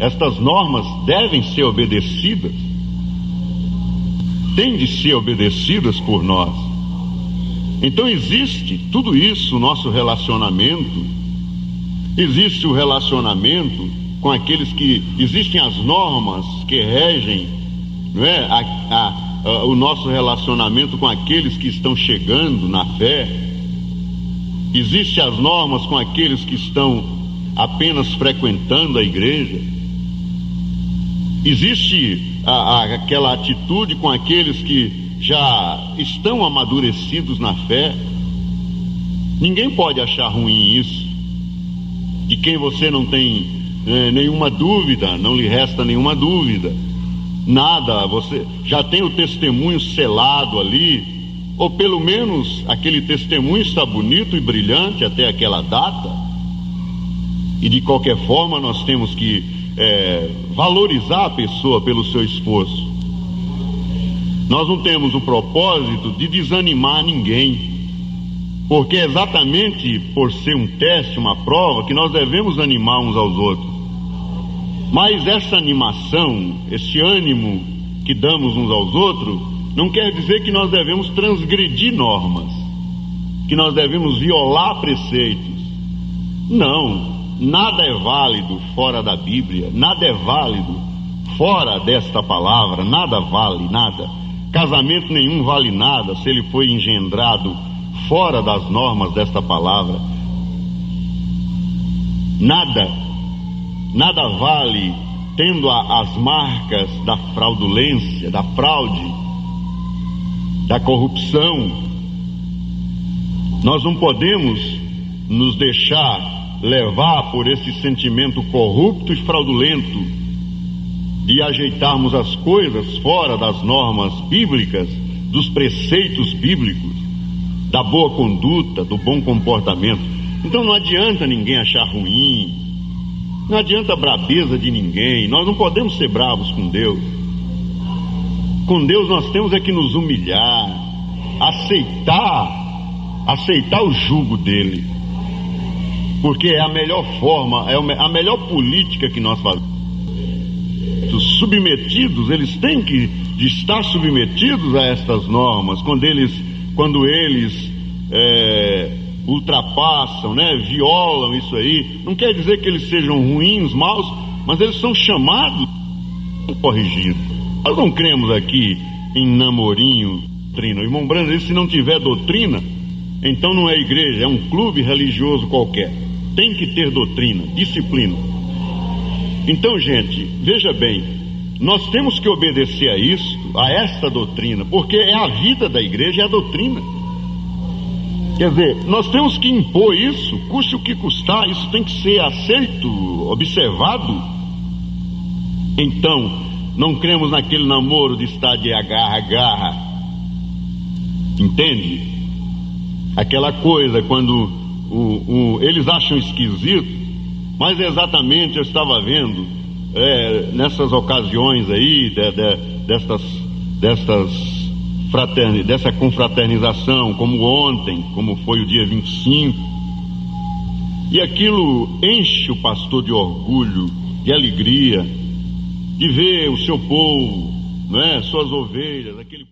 Estas normas devem ser obedecidas, têm de ser obedecidas por nós. Então existe tudo isso, o nosso relacionamento, existe o relacionamento com aqueles que, existem as normas que regem, não é? O nosso relacionamento com aqueles que estão chegando na fé, existem as normas com aqueles que estão apenas frequentando a igreja, existe aquela atitude com aqueles que já estão amadurecidos na fé. Ninguém pode achar ruim isso, de quem você não tem nenhuma dúvida, não lhe resta nenhuma dúvida, nada, você já tem o testemunho selado ali, ou pelo menos aquele testemunho está bonito e brilhante até aquela data, e de qualquer forma nós temos que valorizar a pessoa pelo seu esforço. Nós não temos o propósito de desanimar ninguém, porque é exatamente por ser um teste, uma prova, que nós devemos animar uns aos outros. Mas essa animação, esse ânimo que damos uns aos outros, não quer dizer que nós devemos transgredir normas, que nós devemos violar preceitos. Não, nada é válido fora da Bíblia, nada é válido fora desta palavra, nada vale, nada. Casamento nenhum vale nada se ele foi engendrado fora das normas desta palavra. Nada vale tendo as marcas da fraudulência, da fraude, da corrupção. Nós não podemos nos deixar levar por esse sentimento corrupto e fraudulento de ajeitarmos as coisas fora das normas bíblicas, dos preceitos bíblicos, da boa conduta, do bom comportamento. Então não adianta ninguém achar ruim, não adianta a brabeza de ninguém. Nós não podemos ser bravos com Deus. Com Deus nós temos que nos humilhar, aceitar o jugo dele, porque é a melhor forma, é a melhor política que nós fazemos. Os submetidos, eles têm que estar submetidos a estas normas. Quando eles ultrapassam, violam isso aí, não quer dizer que eles sejam ruins, maus, mas eles são chamados a corrigir. Nós não cremos aqui em namorinho, doutrina. O irmão Brando diz: se não tiver doutrina, então não é igreja, é um clube religioso qualquer. Tem que ter doutrina, disciplina. Então, gente, veja bem, nós temos que obedecer a isso, a esta doutrina, porque é a vida da igreja, é a doutrina. Quer dizer, nós temos que impor isso, custe o que custar, isso tem que ser aceito, observado. Então, não cremos naquele namoro de estar de agarra-agarra, entende? Aquela coisa quando eles acham esquisito, mas exatamente eu estava vendo nessas ocasiões aí dessa confraternização, como ontem, como foi o dia 25, e aquilo enche o pastor de orgulho, de alegria, de ver o seu povo, suas ovelhas, aquele